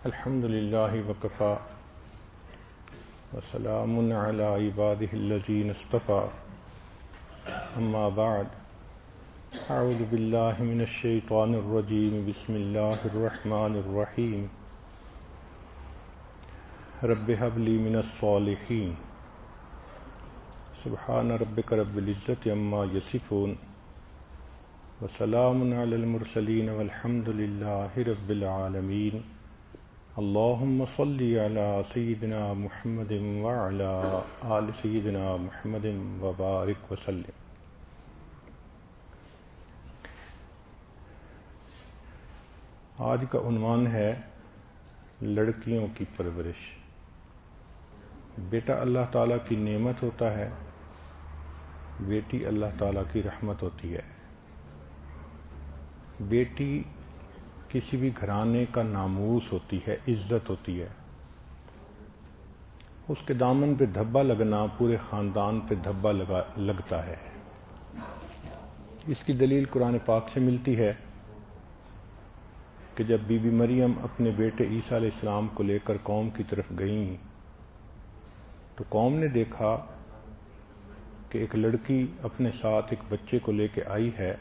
الحمد للہ وکفی وسلام علی عبادہ الذین اصطفی اما بعد اعوذ باللہ من الشیطان الرجیم بسم اللہ الرحمن الرحیم رب ھب لی من الصالحین سبحان ربک رب العزۃ عما یصفون وسلام علی المرسلین والحمد للہ رب العالمین اللہم صلی علی سیدنا محمد وعلی آل سیدنا محمد وبارک وسلم۔ آج کا عنوان ہے لڑکیوں کی پرورش۔ بیٹا اللہ تعالیٰ کی نعمت ہوتا ہے، بیٹی اللہ تعالیٰ کی رحمت ہوتی ہے۔ بیٹی کسی بھی گھرانے کا ناموس ہوتی ہے، عزت ہوتی ہے۔ اس کے دامن پہ دھبا لگنا پورے خاندان پہ دھبا لگتا ہے۔ اس کی دلیل قرآن پاک سے ملتی ہے کہ جب بی بی مریم اپنے بیٹے عیسیٰ علیہ السلام کو لے کر قوم کی طرف گئیں تو قوم نے دیکھا کہ ایک لڑکی اپنے ساتھ ایک بچے کو لے کے آئی ہے،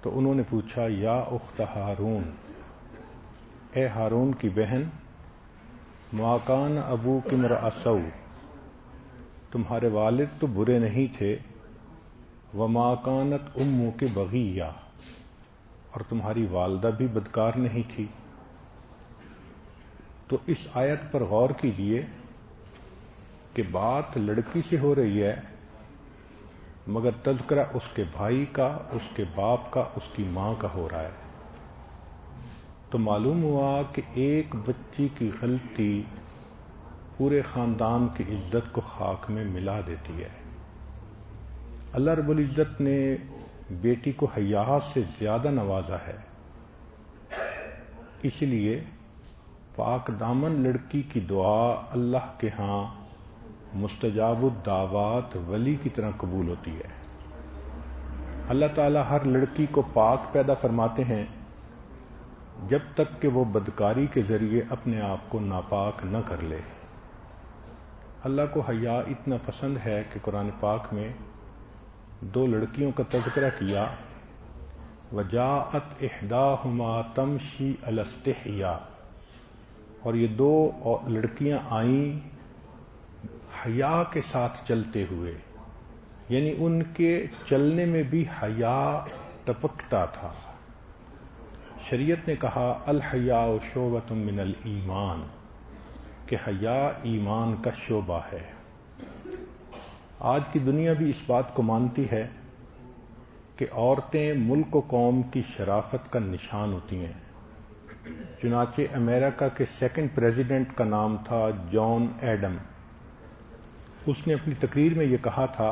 تو انہوں نے پوچھا یا اخت ہارون، اے ہارون کی بہن، ما کان ابوک امرأ سوء، تمہارے والد تو برے نہیں تھے، وما کانت امک بغیہ، اور تمہاری والدہ بھی بدکار نہیں تھی۔ تو اس آیت پر غور کیجئے کہ بات لڑکی سے ہو رہی ہے، مگر تذکرہ اس کے بھائی کا، اس کے باپ کا، اس کی ماں کا ہو رہا ہے۔ تو معلوم ہوا کہ ایک بچی کی غلطی پورے خاندان کی عزت کو خاک میں ملا دیتی ہے۔ اللہ رب العزت نے بیٹی کو حیا سے زیادہ نوازا ہے، اس لیے پاک دامن لڑکی کی دعا اللہ کے ہاں مستجاب الدعوات ولی کی طرح قبول ہوتی ہے۔ اللہ تعالیٰ ہر لڑکی کو پاک پیدا فرماتے ہیں جب تک کہ وہ بدکاری کے ذریعے اپنے آپ کو ناپاک نہ کر لے۔ اللہ کو حیا اتنا پسند ہے کہ قرآن پاک میں دو لڑکیوں کا تذکرہ کیا، وَجَاءَتْ إِحْدَاهُمَا تَمْشِي عَلَى اسْتِحْيَاءٍ، اور یہ دو لڑکیاں آئیں حیا کے ساتھ چلتے ہوئے، یعنی ان کے چلنے میں بھی حیا ٹپکتا تھا۔ شریعت نے کہا الحیاء شعبۃ من الایمان، کہ حیا ایمان کا شعبہ ہے۔ آج کی دنیا بھی اس بات کو مانتی ہے کہ عورتیں ملک و قوم کی شرافت کا نشان ہوتی ہیں۔ چنانچہ امریکہ کے سیکنڈ پریزیڈنٹ کا نام تھا جان ایڈم۔ اس نے اپنی تقریر میں یہ کہا تھا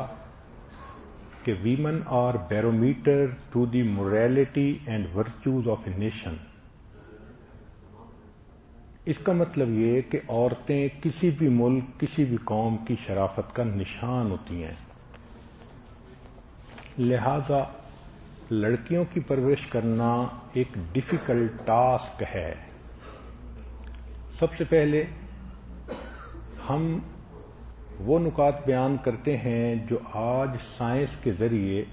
کہ women are barometer to the morality and virtues of a nation. اس کا مطلب یہ کہ عورتیں کسی بھی ملک، کسی بھی قوم کی شرافت کا نشان ہوتی ہیں۔ لہذا لڑکیوں کی پرورش کرنا ایک ڈیفیکلٹ ٹاسک ہے۔ سب سے پہلے ہم وہ نکات بیان کرتے ہیں جو آج سائنس کے ذریعے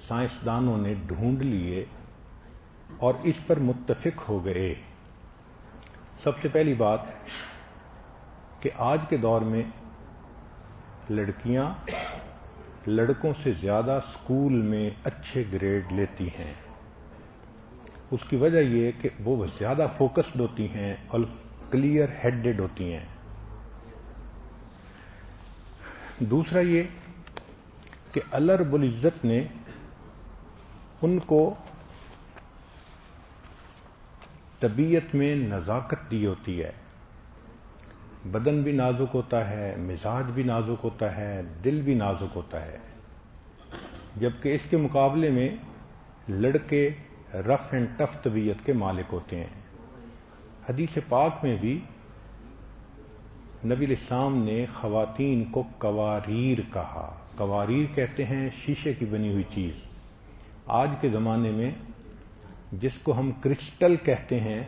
سائنسدانوں نے ڈھونڈ لیے اور اس پر متفق ہو گئے۔ سب سے پہلی بات کہ آج کے دور میں لڑکیاں لڑکوں سے زیادہ اسکول میں اچھے گریڈ لیتی ہیں۔ اس کی وجہ یہ کہ وہ زیادہ فوکسڈ ہوتی ہیں اور کلیئر ہیڈڈ ہوتی ہیں۔ دوسرا یہ کہ اللہ رب العزت نے ان کو طبیعت میں نزاکت دی ہوتی ہے۔ بدن بھی نازک ہوتا ہے، مزاج بھی نازک ہوتا ہے، دل بھی نازک ہوتا ہے، جبکہ اس کے مقابلے میں لڑکے رف اینڈ ٹف طبیعت کے مالک ہوتے ہیں۔ حدیث پاک میں بھی نبی علیہ السلام نے خواتین کو قواریر کہا۔ قواریر کہتے ہیں شیشے کی بنی ہوئی چیز۔ آج کے زمانے میں جس کو ہم کرسٹل کہتے ہیں،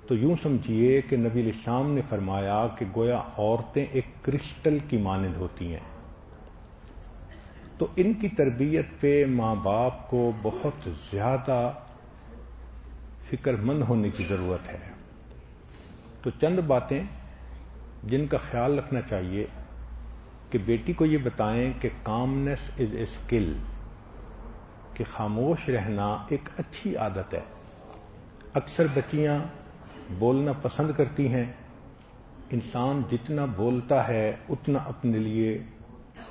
تو یوں سمجھیے کہ نبی علیہ السلام نے فرمایا کہ گویا عورتیں ایک کرسٹل کی مانند ہوتی ہیں. تو ان کی تربیت پہ ماں باپ کو بہت زیادہ فکر مند ہونے کی ضرورت ہے. تو چند باتیں جن کا خیال رکھنا چاہیے کہ بیٹی کو یہ بتائیں کہ کامنس از اے اسکل، کہ خاموش رہنا ایک اچھی عادت ہے. اکثر بچیاں بولنا پسند کرتی ہیں. انسان جتنا بولتا ہے اتنا اپنے لیے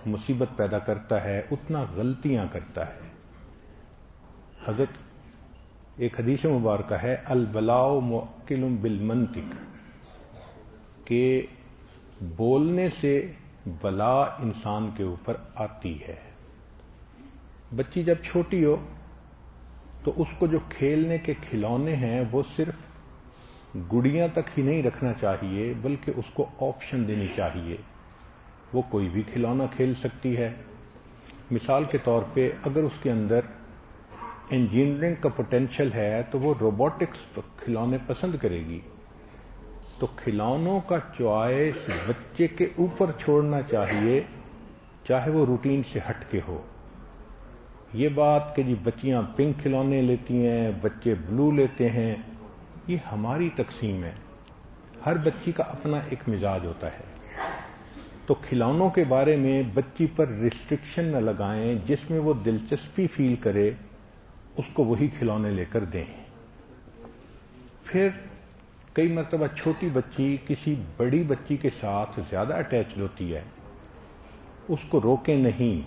مصیبت پیدا کرتا ہے، اتنا غلطیاں کرتا ہے. حضرت ایک حدیث مبارکہ ہے البلاء موکل بالمنطق، کہ بولنے سے بلا انسان کے اوپر آتی ہے. بچی جب چھوٹی ہو تو اس کو جو کھیلنے کے کھلونے ہیں وہ صرف گڑیاں تک ہی نہیں رکھنا چاہیے، بلکہ اس کو آپشن دینی چاہیے. وہ کوئی بھی کھلونا کھیل سکتی ہے. مثال کے طور پہ اگر اس کے اندر انجینئرنگ کا پوٹینشل ہے تو وہ روبوٹکس کھلونے پسند کرے گی. تو کھلونوں کا چوائس بچے کے اوپر چھوڑنا چاہیے، چاہے وہ روٹین سے ہٹ کے ہو. یہ بات کہ جی بچیاں پنک کھلونے لیتی ہیں، بچے بلو لیتے ہیں، یہ ہماری تقسیم ہے. ہر بچی کا اپنا ایک مزاج ہوتا ہے. تو کھلونوں کے بارے میں بچی پر ریسٹرکشن نہ لگائیں. جس میں وہ دلچسپی فیل کرے اس کو وہی کھلونے لے کر دیں. پھر کئی مرتبہ چھوٹی بچی کسی بڑی بچی کے ساتھ زیادہ اٹیچڈ ہوتی ہے، اس کو روکیں نہیں.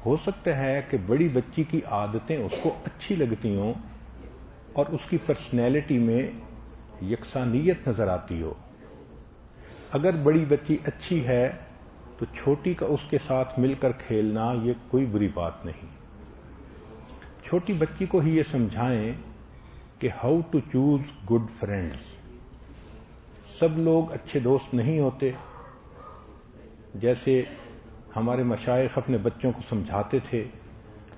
ہو سکتا ہے کہ بڑی بچی کی عادتیں اس کو اچھی لگتی ہوں اور اس کی پرسنالٹی میں یکسانیت نظر آتی ہو. اگر بڑی بچی اچھی ہے تو چھوٹی کا اس کے ساتھ مل کر کھیلنا یہ کوئی بری بات نہیں. چھوٹی بچی کو ہی یہ سمجھائیں کہ how to choose good friends. سب لوگ اچھے دوست نہیں ہوتے. جیسے ہمارے مشائخ اپنے بچوں کو سمجھاتے تھے،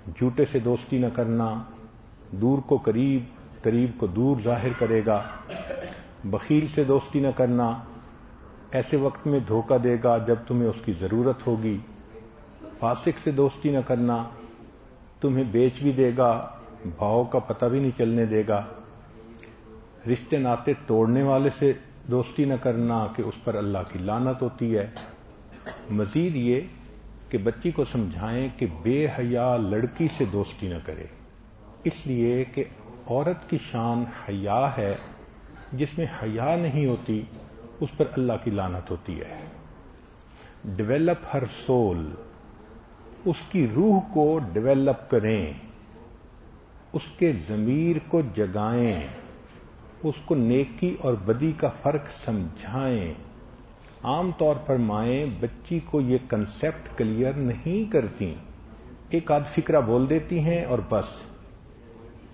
جھوٹے سے دوستی نہ کرنا، دور کو قریب، قریب کو دور ظاہر کرے گا. بخیل سے دوستی نہ کرنا، ایسے وقت میں دھوکہ دے گا جب تمہیں اس کی ضرورت ہوگی. فاسق سے دوستی نہ کرنا، تمہیں بیچ بھی دے گا، بھاؤ کا پتہ بھی نہیں چلنے دے گا. رشتے ناطے توڑنے والے سے دوستی نہ کرنا کہ اس پر اللہ کی لعنت ہوتی ہے. مزید یہ کہ بچی کو سمجھائیں کہ بے حیا لڑکی سے دوستی نہ کرے، اس لیے کہ عورت کی شان حیا ہے. جس میں حیا نہیں ہوتی اس پر اللہ کی لعنت ہوتی ہے. ڈیولپ ہر سول، اس کی روح کو ڈیولپ کریں، اس کے ضمیر کو جگائیں، اس کو نیکی اور بدی کا فرق سمجھائیں. عام طور پر مائیں بچی کو یہ کنسیپٹ کلیئر نہیں کرتی، ایک آدھ فکرہ بول دیتی ہیں اور بس.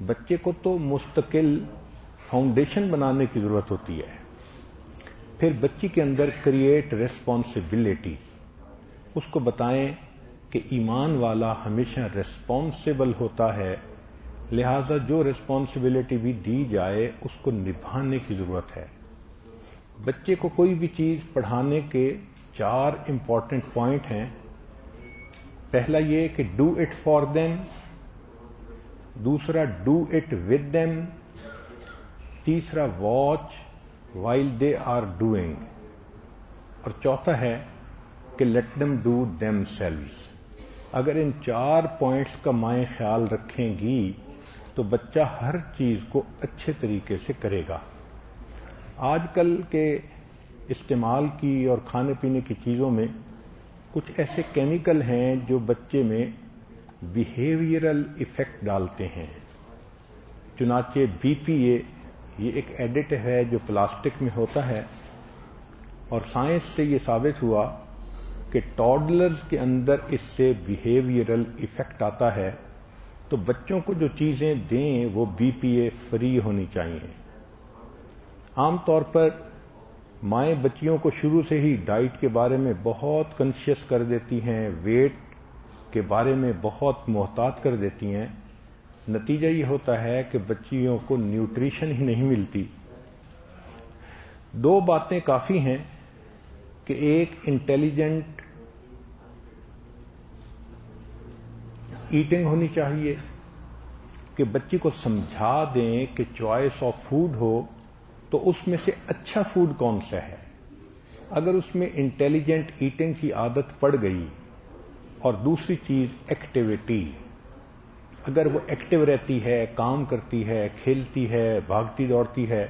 بچے کو تو مستقل فاؤنڈیشن بنانے کی ضرورت ہوتی ہے. پھر بچی کے اندر کریٹ ریسپانسبلٹی. اس کو بتائیں کہ ایمان والا ہمیشہ ریسپانسبل ہوتا ہے، لہذا جو ریسپانسبلٹی بھی دی جائے اس کو نبھانے کی ضرورت ہے. بچے کو کوئی بھی چیز پڑھانے کے 4 امپورٹنٹ پوائنٹ ہیں. پہلا یہ کہ ڈو اٹ فار دیم، دوسرا ڈو اٹ ود دیم، تیسرا watch while they are doing, اور چوتھا ہے کہ let them do themselves. اگر ان 4 پوائنٹس کا مائیں خیال رکھیں گی تو بچہ ہر چیز کو اچھے طریقے سے کرے گا. آج کل کے استعمال کی اور کھانے پینے کی چیزوں میں کچھ ایسے کیمیکل ہیں جو بچے میں بیہیویئرل ایفیکٹ ڈالتے ہیں. چنانچہ BPA یہ ایک ایڈیٹو ہے جو پلاسٹک میں ہوتا ہے، اور سائنس سے یہ ثابت ہوا کہ ٹاڈلرز کے اندر اس سے بیہیویئرل ایفیکٹ آتا ہے. تو بچوں کو جو چیزیں دیں وہ BPA فری ہونی چاہیے. عام طور پر مائیں بچیوں کو شروع سے ہی ڈائٹ کے بارے میں بہت کنشیس کر دیتی ہیں، ویٹ کے بارے میں بہت محتاط کر دیتی ہیں. نتیجہ یہ ہوتا ہے کہ بچیوں کو نیوٹریشن ہی نہیں ملتی دو باتیں کافی ہیں کہ ایک انٹیلیجنٹ ایٹنگ ہونی چاہیے کہ بچی کو سمجھا دیں کہ چوائس آف فوڈ ہو تو اس میں سے اچھا فوڈ کون سا ہے. اگر اس میں انٹیلیجنٹ ایٹنگ کی عادت پڑ گئی اور دوسری چیز ایکٹیویٹی، اگر وہ ایکٹیو رہتی ہے، کام کرتی ہے، کھیلتی ہے، بھاگتی دوڑتی ہے،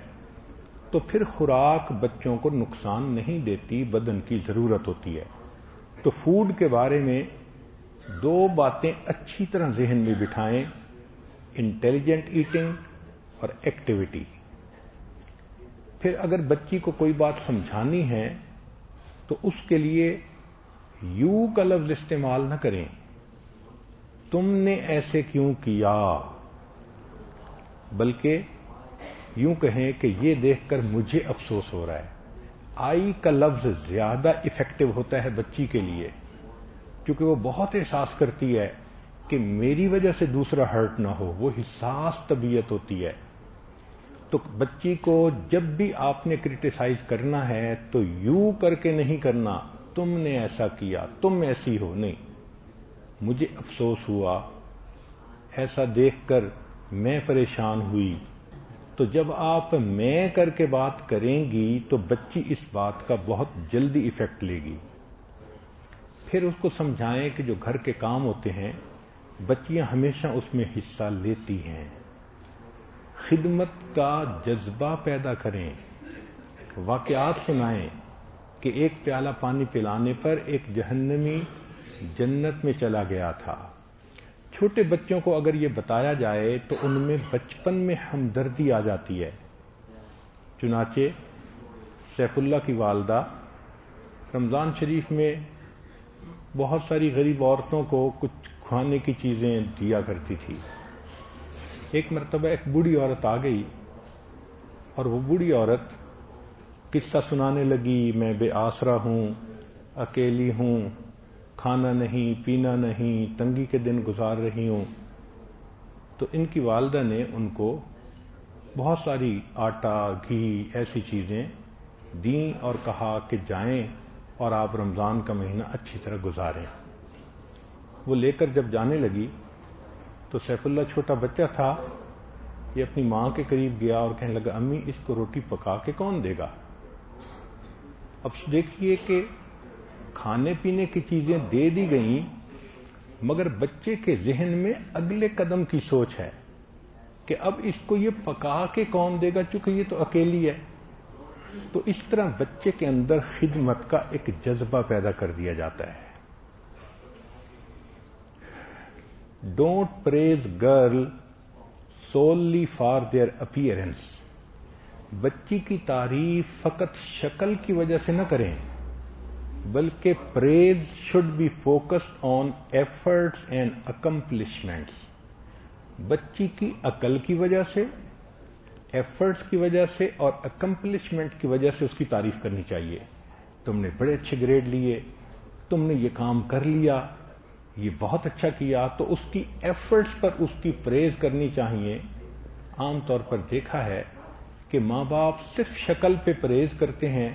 تو پھر خوراک بچوں کو نقصان نہیں دیتی، بدن کی ضرورت ہوتی ہے. تو فوڈ کے بارے میں دو باتیں اچھی طرح ذہن میں بٹھائیں، انٹیلیجنٹ ایٹنگ اور ایکٹیویٹی. پھر اگر بچی کو کوئی بات سمجھانی ہے تو اس کے لیے یو کا لفظ استعمال نہ کریں، تم نے ایسے کیوں کیا، بلکہ یوں کہیں کہ یہ دیکھ کر مجھے افسوس ہو رہا ہے. آئی کا لفظ زیادہ افیکٹو ہوتا ہے بچی کے لیے، کیونکہ وہ بہت احساس کرتی ہے کہ میری وجہ سے دوسرا ہرٹ نہ ہو، وہ حساس طبیعت ہوتی ہے. تو بچی کو جب بھی آپ نے کرٹیسائز کرنا ہے تو یوں کر کے نہیں کرنا، تم نے ایسا کیا، تم ایسی ہو، نہیں، مجھے افسوس ہوا، ایسا دیکھ کر میں پریشان ہوئی. تو جب آپ میں کر کے بات کریں گی تو بچی اس بات کا بہت جلدی ایفیکٹ لے گی. پھر اس کو سمجھائیں کہ جو گھر کے کام ہوتے ہیں بچیاں ہمیشہ اس میں حصہ لیتی ہیں. خدمت کا جذبہ پیدا کریں. واقعات سنائیں کہ ایک پیالہ پانی پلانے پر ایک جہنمی جنت میں چلا گیا تھا. چھوٹے بچوں کو اگر یہ بتایا جائے تو ان میں بچپن میں ہمدردی آ جاتی ہے. چنانچہ سیف اللہ کی والدہ رمضان شریف میں بہت ساری غریب عورتوں کو کچھ کھانے کی چیزیں دیا کرتی تھی. ایک مرتبہ ایک بوڑھی عورت آ گئی اور وہ بوڑھی عورت قصہ سنانے لگی، میں بے آسرا ہوں، اکیلی ہوں، کھانا نہیں، پینا نہیں، تنگی کے دن گزار رہی ہوں. تو ان کی والدہ نے ان کو بہت ساری آٹا، گھی، ایسی چیزیں دیں اور کہا کہ جائیں اور آپ رمضان کا مہینہ اچھی طرح گزاریں. وہ لے کر جب جانے لگی تو سیف اللہ چھوٹا بچہ تھا، یہ اپنی ماں کے قریب گیا اور کہنے لگا، امی اس کو روٹی پکا کے کون دے گا؟ اب دیکھیے کہ کھانے پینے کی چیزیں دے دی گئیں مگر بچے کے ذہن میں اگلے قدم کی سوچ ہے کہ اب اس کو یہ پکا کے کون دے گا، چونکہ یہ تو اکیلی ہے. تو اس طرح بچے کے اندر خدمت کا ایک جذبہ پیدا کر دیا جاتا ہے. Don't praise girl solely for their appearance. بچی کی تعریف فقط شکل کی وجہ سے نہ کریں، بلکہ praise should be focused on efforts and accomplishments. بچی کی عقل کی وجہ سے، ایفرٹس کی وجہ سے اور اکمپلشمنٹ کی وجہ سے اس کی تعریف کرنی چاہیے. تم نے بڑے اچھے گریڈ لیے، تم نے یہ کام کر لیا، یہ بہت اچھا کیا، تو اس کی ایفرٹس پر اس کی پریز کرنی چاہیے. عام طور پر دیکھا ہے کہ ماں باپ صرف شکل پہ پریز کرتے ہیں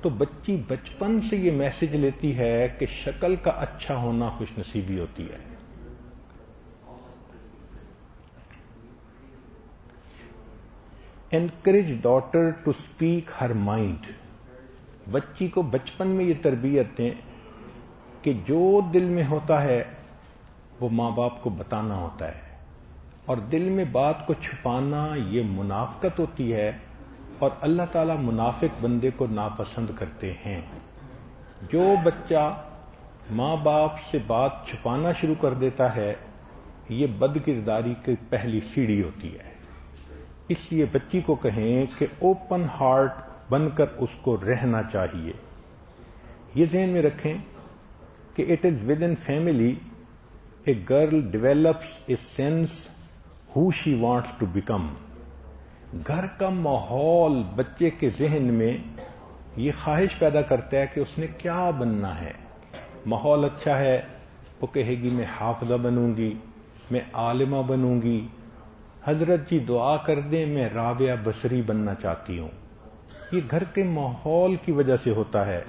تو بچی بچپن سے یہ میسج لیتی ہے کہ شکل کا اچھا ہونا خوش نصیبی ہوتی ہے. Encourage daughter to speak her mind. بچی کو بچپن میں یہ تربیت دیں کہ جو دل میں ہوتا ہے وہ ماں باپ کو بتانا ہوتا ہے، اور دل میں بات کو چھپانا یہ منافقت ہوتی ہے، اور اللہ تعالیٰ منافق بندے کو ناپسند کرتے ہیں. جو بچہ ماں باپ سے بات چھپانا شروع کر دیتا ہے یہ بد کرداری کی پہلی سیڑھی ہوتی ہے. اس لیے بچی کو کہیں کہ اوپن ہارٹ بن کر اس کو رہنا چاہیے. یہ ذہن میں رکھیں کہ it is with in family a girl develops a sense who she wants to become. گھر کا ماحول بچے کے ذہن میں یہ خواہش پیدا کرتا ہے کہ اس نے کیا بننا ہے. ماحول اچھا ہے، وہ کہے گی میں حافظہ بنوں گی، میں عالمہ بنوں گی، حضرت جی دعا کر دیں میں رابعہ بصری بننا چاہتی ہوں. یہ گھر کے ماحول کی وجہ سے ہوتا ہے،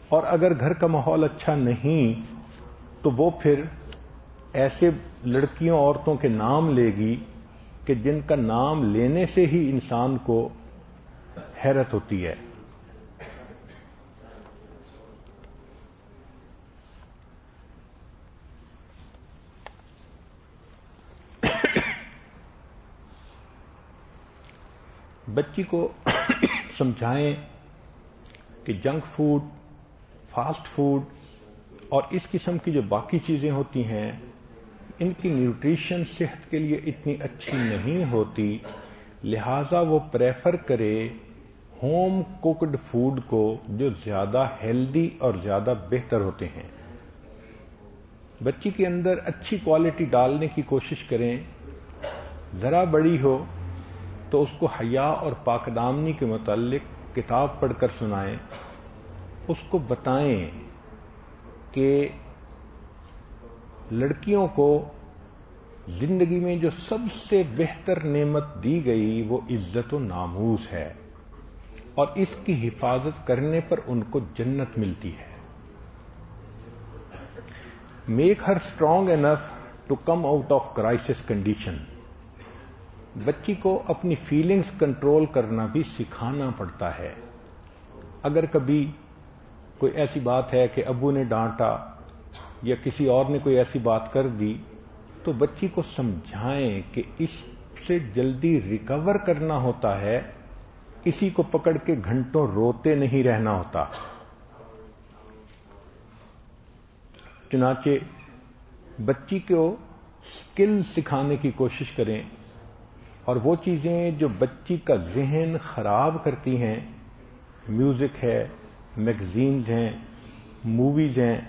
اور اگر گھر کا ماحول اچھا نہیں تو وہ پھر ایسے لڑکیوں عورتوں کے نام لے گی کہ جن کا نام لینے سے ہی انسان کو حیرت ہوتی ہے۔ بچی کو سمجھائیں کہ جنک فوڈ، فاسٹ فوڈ اور اس قسم کی جو باقی چیزیں ہوتی ہیں ان کی نیوٹریشن صحت کے لیے اتنی اچھی نہیں ہوتی، لہذا وہ پریفر کرے ہوم کوکڈ فوڈ کو جو زیادہ ہیلدی اور زیادہ بہتر ہوتے ہیں۔ بچی کے اندر اچھی کوالٹی ڈالنے کی کوشش کریں، ذرا بڑی ہو تو اس کو حیا اور پاک دامنی کے متعلق کتاب پڑھ کر سنائیں، اس کو بتائیں کہ لڑکیوں کو زندگی میں جو سب سے بہتر نعمت دی گئی وہ عزت و ناموس ہے، اور اس کی حفاظت کرنے پر ان کو جنت ملتی ہے۔ Make her strong enough to come out of crisis condition. بچی کو اپنی فیلنگز کنٹرول کرنا بھی سکھانا پڑتا ہے۔ اگر کبھی کوئی ایسی بات ہے کہ ابو نے ڈانٹا یا کسی اور نے کوئی ایسی بات کر دی تو بچی کو سمجھائیں کہ اس سے جلدی ریکور کرنا ہوتا ہے، کسی کو پکڑ کے گھنٹوں روتے نہیں رہنا ہوتا۔ چنانچہ بچی کو سکل سکھانے کی کوشش کریں، اور وہ چیزیں جو بچی کا ذہن خراب کرتی ہیں، میوزک ہے، میگزینز ہیں، موویز ہیں،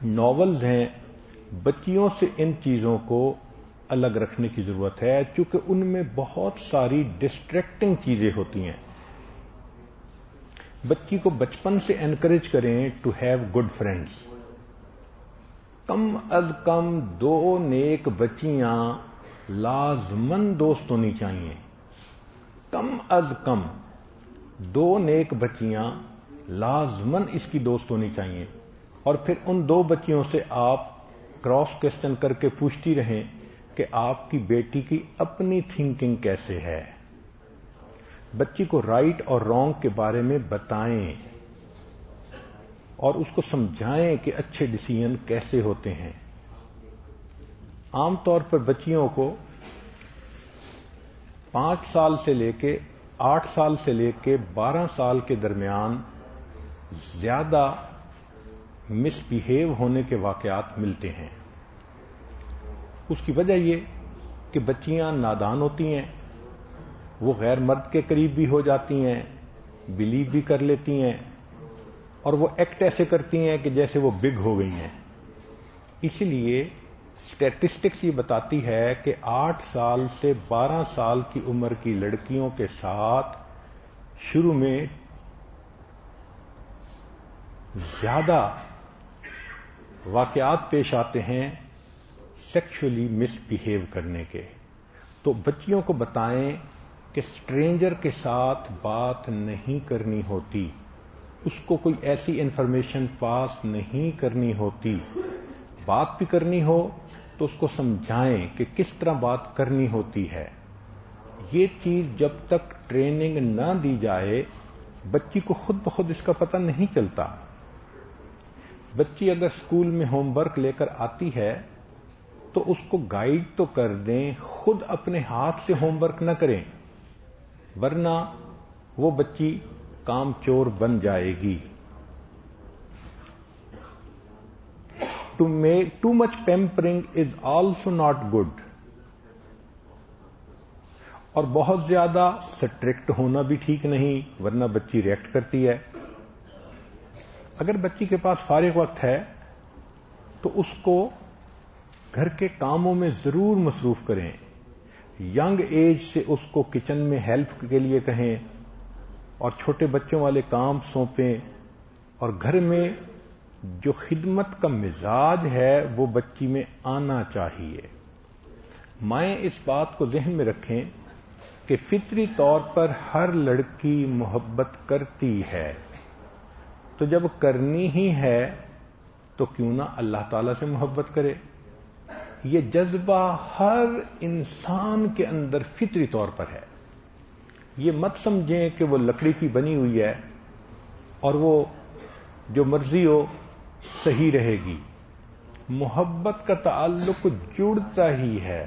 ناولز ہیں، بچیوں سے ان چیزوں کو الگ رکھنے کی ضرورت ہے، چونکہ ان میں بہت ساری ڈسٹریکٹنگ چیزیں ہوتی ہیں۔ بچی کو بچپن سے انکریج کریں ٹو ہیو گڈ فرینڈز۔ کم از کم 2 نیک بچیاں لازمن دوست ہونی چاہیے، کم از کم 2 نیک بچیاں لازمن اس کی دوست ہونی چاہیے، اور پھر ان 2 بچیوں سے آپ کراس کوسچن کر کے پوچھتی رہیں کہ آپ کی بیٹی کی اپنی تھنکنگ کیسے ہے۔ بچی کو رائٹ اور رانگ کے بارے میں بتائیں اور اس کو سمجھائیں کہ اچھے ڈیسیژن کیسے ہوتے ہیں۔ عام طور پر بچیوں کو 5 سال سے لے کے 8 سال سے لے کے 12 سال کے درمیان زیادہ مس بیہیو ہونے کے واقعات ملتے ہیں۔ اس کی وجہ یہ کہ بچیاں نادان ہوتی ہیں، وہ غیر مرد کے قریب بھی ہو جاتی ہیں، بلیو بھی کر لیتی ہیں، اور وہ ایکٹ ایسے کرتی ہیں کہ جیسے وہ بگ ہو گئی ہیں۔ اسی لیے اسٹیٹسٹکس یہ بتاتی ہے کہ 8 سال سے 12 سال کی عمر کی لڑکیوں کے ساتھ شروع میں زیادہ واقعات پیش آتے ہیں سیکشولی مس بیہیو کرنے کے۔ تو بچیوں کو بتائیں کہ اسٹرینجر کے ساتھ بات نہیں کرنی ہوتی، اس کو کوئی ایسی انفارمیشن پاس نہیں کرنی ہوتی، بات بھی کرنی ہو تو اس کو سمجھائیں کہ کس طرح بات کرنی ہوتی ہے۔ یہ چیز جب تک ٹریننگ نہ دی جائے بچی کو خود بخود اس کا پتہ نہیں چلتا۔ بچی اگر اسکول میں ہوم ورک لے کر آتی ہے تو اس کو گائیڈ تو کر دیں، خود اپنے ہاتھ سے ہوم ورک نہ کریں، ورنہ وہ بچی کام چور بن جائے گی۔ Too much pampering is also not good۔ اور بہت زیادہ سٹرکٹ ہونا بھی ٹھیک نہیں، ورنہ بچی ریئیکٹ کرتی ہے۔ اگر بچی کے پاس فارغ وقت ہے تو اس کو گھر کے کاموں میں ضرور مصروف کریں۔ ینگ ایج سے اس کو کچن میں ہیلپ کے لیے کہیں اور چھوٹے بچوں والے کام سونپیں، اور گھر میں جو خدمت کا مزاج ہے وہ بچی میں آنا چاہیے۔ مائیں اس بات کو ذہن میں رکھیں کہ فطری طور پر ہر لڑکی محبت کرتی ہے، تو جب کرنی ہی ہے تو کیوں نہ اللہ تعالی سے محبت کرے۔ یہ جذبہ ہر انسان کے اندر فطری طور پر ہے۔ یہ مت سمجھیں کہ وہ لکڑی کی بنی ہوئی ہے اور وہ جو مرضی ہو صحیح رہے گی۔ محبت کا تعلق جڑتا ہی ہے،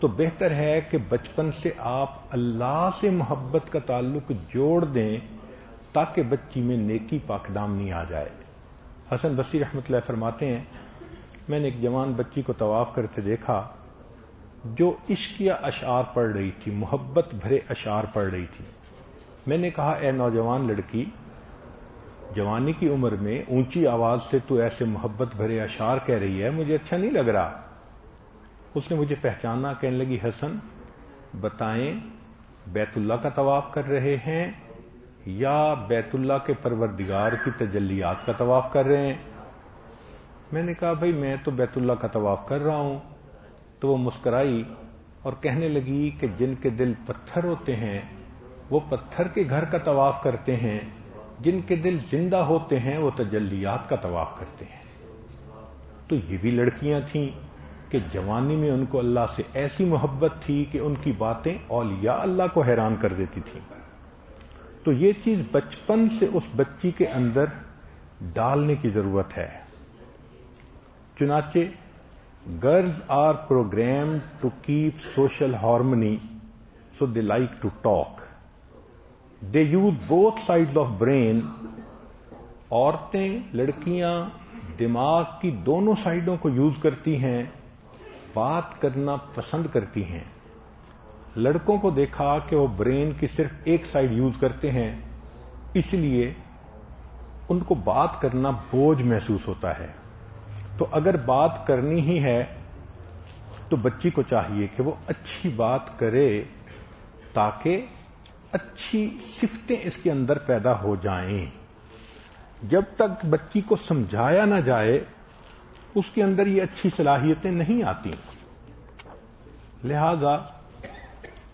تو بہتر ہے کہ بچپن سے آپ اللہ سے محبت کا تعلق جوڑ دیں تاکہ بچی میں نیکی پاک دامنی آ جائے۔ حسن بصری رحمۃ اللہ فرماتے ہیں، میں نے ایک جوان بچی کو طواف کرتے دیکھا جو عشقیہ اشعار پڑھ رہی تھی، محبت بھرے اشعار پڑھ رہی تھی۔ میں نے کہا، اے نوجوان لڑکی، جوانی کی عمر میں اونچی آواز سے تو ایسے محبت بھرے اشعار کہہ رہی ہے، مجھے اچھا نہیں لگ رہا۔ اس نے مجھے پہچانا، کہنے لگی، حسن بتائیں بیت اللہ کا طواف کر رہے ہیں یا بیت اللہ کے پروردگار کی تجلیات کا طواف کر رہے ہیں؟ میں نے کہا، بھائی میں تو بیت اللہ کا طواف کر رہا ہوں۔ تو وہ مسکرائی اور کہنے لگی کہ جن کے دل پتھر ہوتے ہیں وہ پتھر کے گھر کا طواف کرتے ہیں، جن کے دل زندہ ہوتے ہیں وہ تجلیات کا طواف کرتے ہیں۔ تو یہ بھی لڑکیاں تھیں کہ جوانی میں ان کو اللہ سے ایسی محبت تھی کہ ان کی باتیں اولیاء اللہ کو حیران کر دیتی تھیں۔ تو یہ چیز بچپن سے اس بچی کے اندر ڈالنے کی ضرورت ہے۔ چنانچہ girls are programmed to keep social harmony so they like to talk, they use both sides of brain. عورتیں، لڑکیاں دماغ کی دونوں سائڈوں کو یوز کرتی ہیں، بات کرنا پسند کرتی ہیں۔ لڑکوں کو دیکھا کہ وہ برین کی صرف ایک سائڈ یوز کرتے ہیں، اس لیے ان کو بات کرنا بوجھ محسوس ہوتا ہے۔ تو اگر بات کرنی ہی ہے تو بچی کو چاہیے کہ وہ اچھی بات کرے تاکہ اچھی صفتیں اس کے اندر پیدا ہو جائیں۔ جب تک بچی کو سمجھایا نہ جائے اس کے اندر یہ اچھی صلاحیتیں نہیں آتی۔ لہذا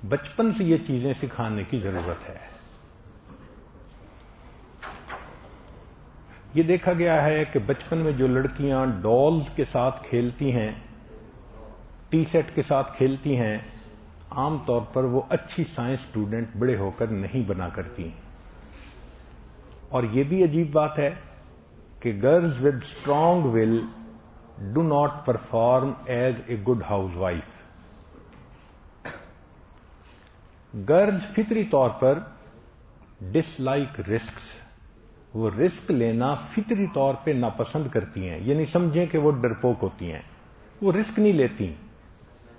بچپن سے یہ چیزیں سکھانے کی ضرورت ہے۔ یہ دیکھا گیا ہے کہ بچپن میں جو لڑکیاں ڈالز کے ساتھ کھیلتی ہیں، ٹی سیٹ کے ساتھ کھیلتی ہیں، عام طور پر وہ اچھی سائنس اسٹوڈنٹ بڑے ہو کر نہیں بنا کرتی۔ اور یہ بھی عجیب بات ہے کہ girls with strong will do not perform as a good house wife. Girls فطری طور پر ڈس لائک رسکس، وہ رسک لینا فطری طور پہ ناپسند کرتی ہیں، یعنی سمجھیں کہ وہ ڈرپوک ہوتی ہیں، وہ رسک نہیں لیتی۔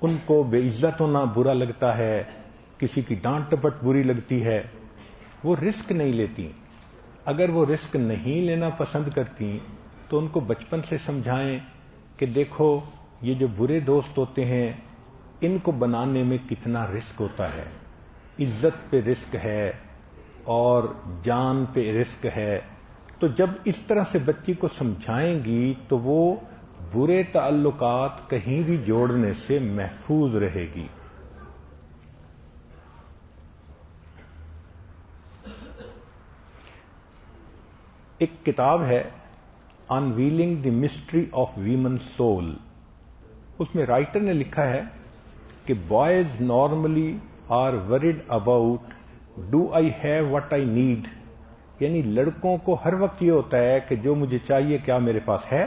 ان کو بے عزت ہونا برا لگتا ہے، کسی کی ڈانٹ ٹپٹ بری لگتی ہے، وہ رسک نہیں لیتی۔ اگر وہ رسک نہیں لینا پسند کرتی تو ان کو بچپن سے سمجھائیں کہ دیکھو یہ جو برے دوست ہوتے ہیں ان کو بنانے میں کتنا رسک ہوتا ہے، عزت پہ رسک ہے اور جان پہ رسک ہے۔ تو جب اس طرح سے بچی کو سمجھائیں گی تو وہ برے تعلقات کہیں بھی جوڑنے سے محفوظ رہے گی۔ ایک کتاب ہے unveiling the mystery of women soul, اس میں رائٹر نے لکھا ہے کہ boys normally are worried about do I have what I need, یعنی لڑکوں کو ہر وقت یہ ہوتا ہے کہ جو مجھے چاہیے کیا میرے پاس ہے،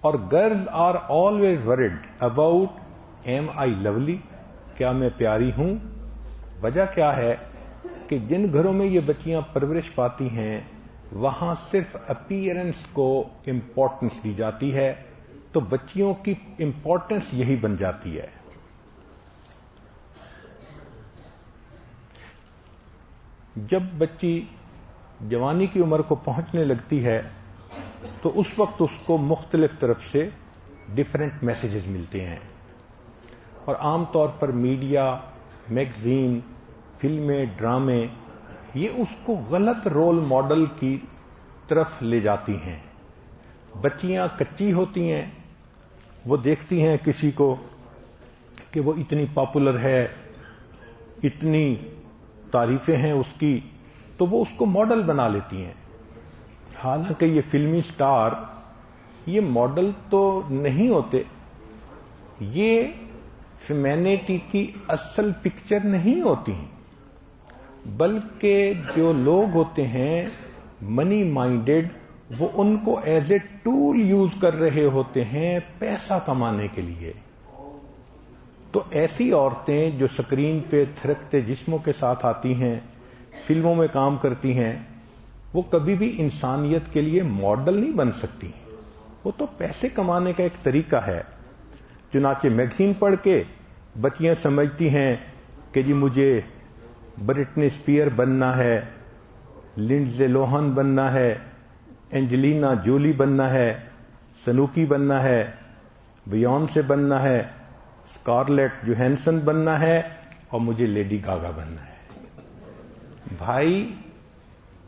اور girls are always worried about am I lovely, کیا میں پیاری ہوں۔ وجہ کیا ہے کہ جن گھروں میں یہ بچیاں پرورش پاتی ہیں وہاں صرف اپیئرنس کو امپورٹنس دی جاتی ہے، تو بچیوں کی امپورٹنس یہی بن جاتی ہے۔ جب بچی جوانی کی عمر کو پہنچنے لگتی ہے تو اس وقت اس کو مختلف طرف سے ڈیفرنٹ میسیجز ملتے ہیں، اور عام طور پر میڈیا، میگزین، فلمیں، ڈرامے یہ اس کو غلط رول ماڈل کی طرف لے جاتی ہیں۔ بچیاں کچی ہوتی ہیں، وہ دیکھتی ہیں کسی کو کہ وہ اتنی پاپولر ہے، اتنی تعریفیں ہیں اس کی، تو وہ اس کو ماڈل بنا لیتی ہیں. حالانکہ یہ فلمی سٹار یہ ماڈل تو نہیں ہوتے، یہ فیمینٹی کی اصل پکچر نہیں ہوتی، بلکہ جو لوگ ہوتے ہیں منی مائنڈڈ، وہ ان کو ایز اے ٹول یوز کر رہے ہوتے ہیں پیسہ کمانے کے لیے. تو ایسی عورتیں جو سکرین پہ تھرکتے جسموں کے ساتھ آتی ہیں، فلموں میں کام کرتی ہیں، وہ کبھی بھی انسانیت کے لیے ماڈل نہیں بن سکتی. وہ تو پیسے کمانے کا ایک طریقہ ہے. چنانچہ میگزین پڑھ کے بچیاں سمجھتی ہیں کہ جی مجھے برٹنی اسپیئر بننا ہے، لنڈزے لوہن بننا ہے، اینجلینا جولی بننا ہے، سنوکی بننا ہے، بیونسے بننا ہے، اسکارلیٹ جوہینسن بننا ہے، اور مجھے لیڈی گاگا بننا ہے. بھائی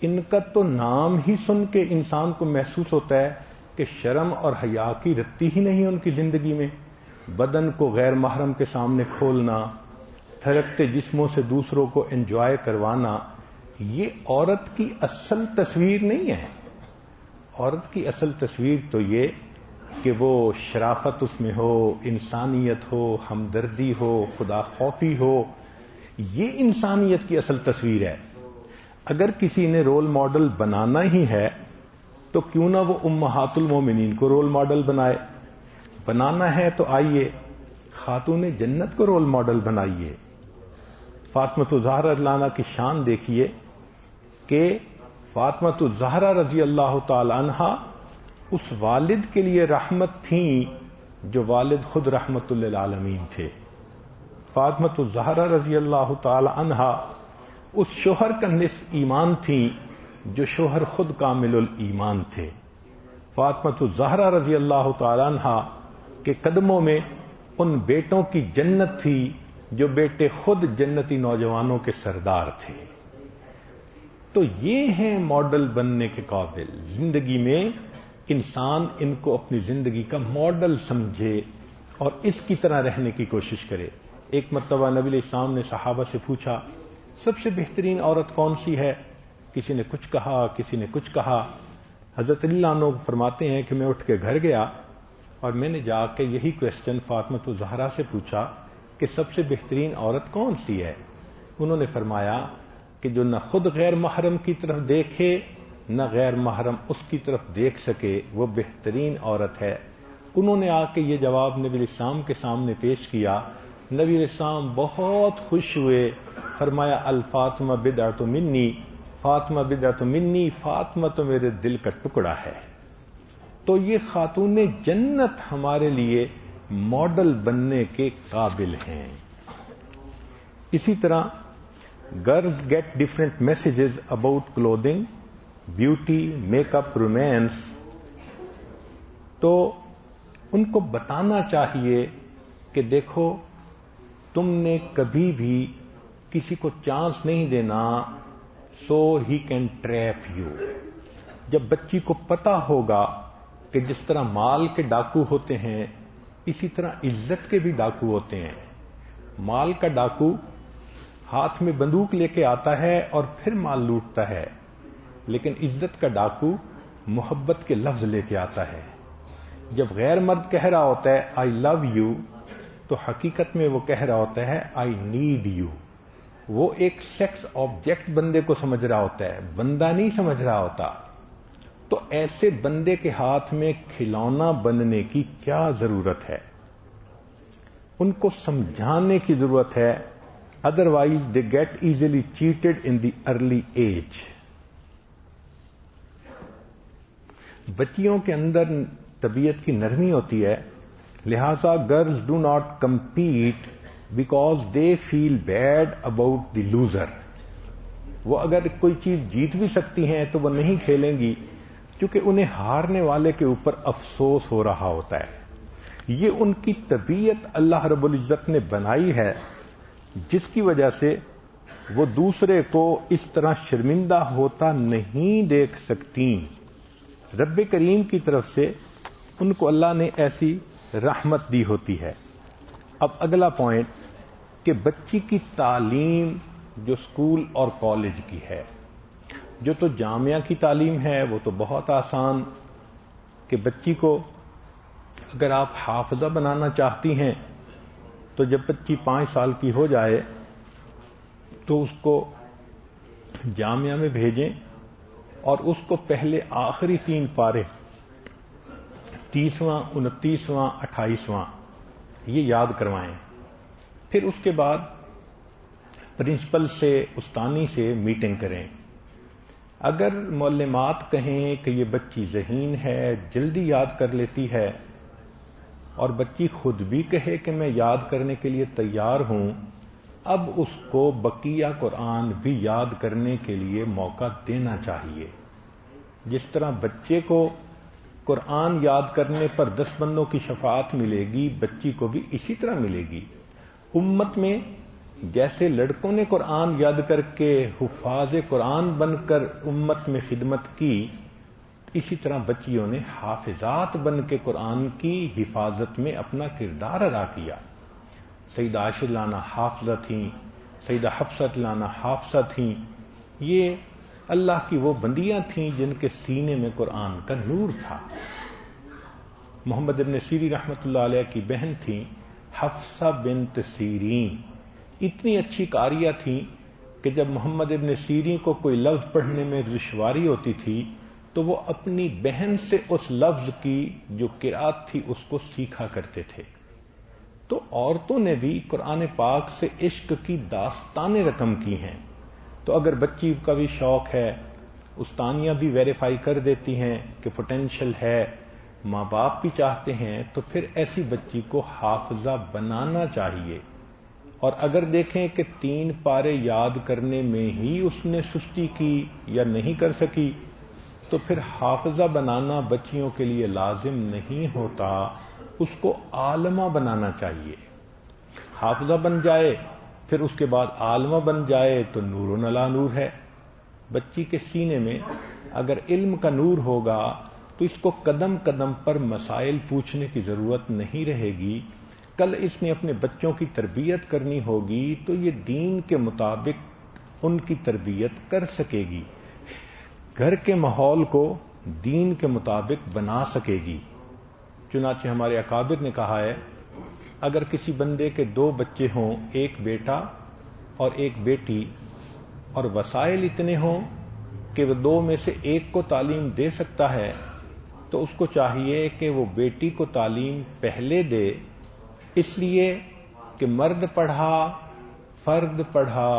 ان کا تو نام ہی سن کے انسان کو محسوس ہوتا ہے کہ شرم اور حیا کی رتی ہی نہیں ان کی زندگی میں. بدن کو غیر محرم کے سامنے کھولنا، تھرکتے جسموں سے دوسروں کو انجوائے کروانا، یہ عورت کی اصل تصویر نہیں ہے. عورت کی اصل تصویر تو یہ کہ وہ شرافت اس میں ہو، انسانیت ہو، ہمدردی ہو، خدا خوفی ہو. یہ انسانیت کی اصل تصویر ہے. اگر کسی نے رول ماڈل بنانا ہی ہے تو کیوں نہ وہ امہات المومنین کو رول ماڈل بنائے. بنانا ہے تو آئیے خاتون جنت کو رول ماڈل بنائیے. فاطمہ الزہرا رضی اللہ عنہا کی شان دیکھیے کہ فاطمہ الزہرا رضی اللہ تعالی عنہا اس والد کے لیے رحمت تھیں جو والد خود رحمت للعالمین تھے. فاطمہ الزہرا رضی اللہ تعالی عنہا اس شوہر کا نصف ایمان تھیں جو شوہر خود کامل الایمان تھے. فاطمہ الزہرا رضی اللہ تعالی عنہا کے قدموں میں ان بیٹوں کی جنت تھی جو بیٹے خود جنتی نوجوانوں کے سردار تھے. تو یہ ہیں ماڈل بننے کے قابل. زندگی میں انسان ان کو اپنی زندگی کا ماڈل سمجھے اور اس کی طرح رہنے کی کوشش کرے. ایک مرتبہ نبی علیہ السلام نے صحابہ سے پوچھا سب سے بہترین عورت کون سی ہے؟ کسی نے کچھ کہا، کسی نے کچھ کہا. حضرت علی عنہ فرماتے ہیں کہ میں اٹھ کے گھر گیا اور میں نے جا کے یہی کویسچن فاطمہ الزہرا سے پوچھا کہ سب سے بہترین عورت کون سی ہے؟ انہوں نے فرمایا کہ جو نہ خود غیر محرم کی طرف دیکھے نہ غیر محرم اس کی طرف دیکھ سکے وہ بہترین عورت ہے. انہوں نے آ کے یہ جواب نبی علیہ السلام کے سامنے پیش کیا. نبی علیہ السلام بہت خوش ہوئے، فرمایا الفاطمہ بدعۃ منی، فاطمہ بدعۃ منی، فاطمہ تو میرے دل کا ٹکڑا ہے. تو یہ خاتون جنت ہمارے لیے ماڈل بننے کے قابل ہیں. اسی طرح girls get different messages about clothing, beauty, make up, romance. تو ان کو بتانا چاہیے کہ دیکھو تم نے کبھی بھی کسی کو چانس نہیں دینا سو ہی کین ٹریپ یو. جب بچی کو پتا ہوگا کہ جس طرح مال کے ڈاکو ہوتے ہیں اسی طرح عزت کے بھی ڈاکو ہوتے ہیں. مال کا ڈاکو ہاتھ میں بندوق لے کے آتا ہے اور پھر مال لوٹتا ہے، لیکن عزت کا ڈاکو محبت کے لفظ لے کے آتا ہے. جب غیر مرد کہہ رہا ہوتا ہے آئی لو یو تو حقیقت میں وہ کہہ رہا ہوتا ہے آئی نیڈ یو. وہ ایک سیکس آبجیکٹ بندے کو سمجھ رہا ہوتا ہے، بندہ نہیں سمجھ رہا ہوتا. تو ایسے بندے کے ہاتھ میں کھلونا بننے کی کیا ضرورت ہے؟ ان کو سمجھانے کی ضرورت ہے. Otherwise they get easily cheated in the early age. بچیوں کے اندر طبیعت کی نرمی ہوتی ہے، لہذا girls do not compete because they feel bad about the loser. وہ اگر کوئی چیز جیت بھی سکتی ہیں تو وہ نہیں کھیلیں گی کیونکہ انہیں ہارنے والے کے اوپر افسوس ہو رہا ہوتا ہے. یہ ان کی طبیعت اللہ رب العزت نے بنائی ہے جس کی وجہ سے وہ دوسرے کو اس طرح شرمندہ ہوتا نہیں دیکھ سکتی. رب کریم کی طرف سے ان کو اللہ نے ایسی رحمت دی ہوتی ہے. اب اگلا پوائنٹ کہ بچی کی تعلیم جو اسکول اور کالج کی ہے، جو تو جامعہ کی تعلیم ہے وہ تو بہت آسان، کہ بچی کو اگر آپ حافظہ بنانا چاہتی ہیں تو جب بچی 5 سال کی ہو جائے تو اس کو جامعہ میں بھیجیں اور اس کو پہلے آخری 3 پارے 30واں 29واں 28واں یہ یاد کروائیں، پھر اس کے بعد پرنسپل سے استانی سے میٹنگ کریں۔ اگر معلمات کہیں کہ یہ بچی ذہین ہے، جلدی یاد کر لیتی ہے، اور بچی خود بھی کہے کہ میں یاد کرنے کے لیے تیار ہوں، اب اس کو بقیہ قرآن بھی یاد کرنے کے لیے موقع دینا چاہیے۔ جس طرح بچے کو قرآن یاد کرنے پر 10 بندوں کی شفاعت ملے گی، بچی کو بھی اسی طرح ملے گی۔ امت میں جیسے لڑکوں نے قرآن یاد کر کے حفاظ قرآن بن کر امت میں خدمت کی، اسی طرح بچیوں نے حافظات بن کے قرآن کی حفاظت میں اپنا کردار ادا کیا۔ سیدہ عائشہ لانا حافظہ تھیں، سیدہ حفصہ لانا حافظہ تھیں، یہ اللہ کی وہ بندیاں تھیں جن کے سینے میں قرآن کا نور تھا۔ محمد ابن سیری رحمۃ اللہ علیہ کی بہن تھیں حفصہ بنت سیرین، اتنی اچھی قاریہ تھیں کہ جب محمد ابن سیرین کو کوئی لفظ پڑھنے میں دشواری ہوتی تھی تو وہ اپنی بہن سے اس لفظ کی جو قرأت تھی اس کو سیکھا کرتے تھے۔ تو عورتوں نے بھی قرآن پاک سے عشق کی داستانیں رقم کی ہیں۔ تو اگر بچی کا بھی شوق ہے، استانیاں بھی ویریفائی کر دیتی ہیں کہ پوٹینشل ہے، ماں باپ بھی چاہتے ہیں، تو پھر ایسی بچی کو حافظہ بنانا چاہیے۔ اور اگر دیکھیں کہ 3 پارے یاد کرنے میں ہی اس نے سستی کی یا نہیں کر سکی، تو پھر حافظہ بنانا بچیوں کے لیے لازم نہیں ہوتا، اس کو عالمہ بنانا چاہیے۔ حافظہ بن جائے پھر اس کے بعد عالمہ بن جائے تو نور علی نور ہے۔ بچی کے سینے میں اگر علم کا نور ہوگا تو اس کو قدم قدم پر مسائل پوچھنے کی ضرورت نہیں رہے گی۔ کل اس نے اپنے بچوں کی تربیت کرنی ہوگی تو یہ دین کے مطابق ان کی تربیت کر سکے گی، گھر کے ماحول کو دین کے مطابق بنا سکے گی۔ چنانچہ ہمارے اکابر نے کہا ہے، اگر کسی بندے کے 2 بچے ہوں، ایک بیٹا اور ایک بیٹی، اور وسائل اتنے ہوں کہ وہ 2 میں سے ایک کو تعلیم دے سکتا ہے، تو اس کو چاہیے کہ وہ بیٹی کو تعلیم پہلے دے، اس لیے کہ مرد پڑھا فرد پڑھا،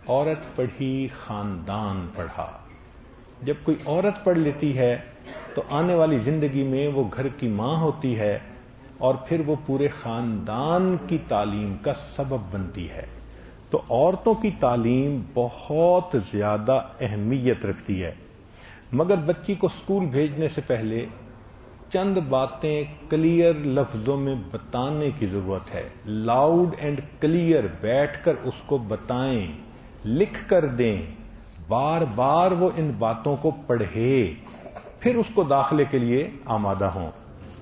عورت پڑھی خاندان پڑھا۔ جب کوئی عورت پڑھ لیتی ہے تو آنے والی زندگی میں وہ گھر کی ماں ہوتی ہے اور پھر وہ پورے خاندان کی تعلیم کا سبب بنتی ہے۔ تو عورتوں کی تعلیم بہت زیادہ اہمیت رکھتی ہے، مگر بچی کو اسکول بھیجنے سے پہلے چند باتیں کلیئر لفظوں میں بتانے کی ضرورت ہے۔ لاؤڈ اینڈ کلیئر بیٹھ کر اس کو بتائیں، لکھ کر دیں، بار بار وہ ان باتوں کو پڑھے، پھر اس کو داخلے کے لیے آمادہ ہوں۔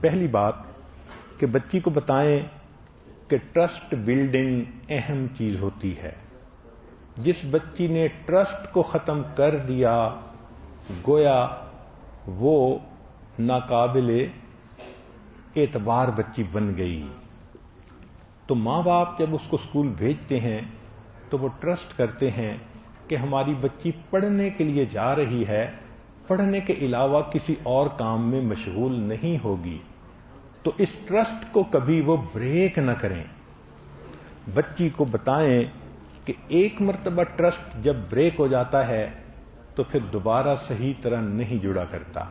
پہلی بات کہ بچی کو بتائیں کہ ٹرسٹ بلڈنگ اہم چیز ہوتی ہے۔ جس بچی نے ٹرسٹ کو ختم کر دیا گویا وہ ناقابل اعتبار بچی بن گئی۔ تو ماں باپ جب اس کو اسکول بھیجتے ہیں تو وہ ٹرسٹ کرتے ہیں کہ ہماری بچی پڑھنے کے لیے جا رہی ہے، پڑھنے کے علاوہ کسی اور کام میں مشغول نہیں ہوگی، تو اس ٹرسٹ کو کبھی وہ بریک نہ کریں۔ بچی کو بتائیں کہ ایک مرتبہ ٹرسٹ جب بریک ہو جاتا ہے تو پھر دوبارہ صحیح طرح نہیں جڑا کرتا،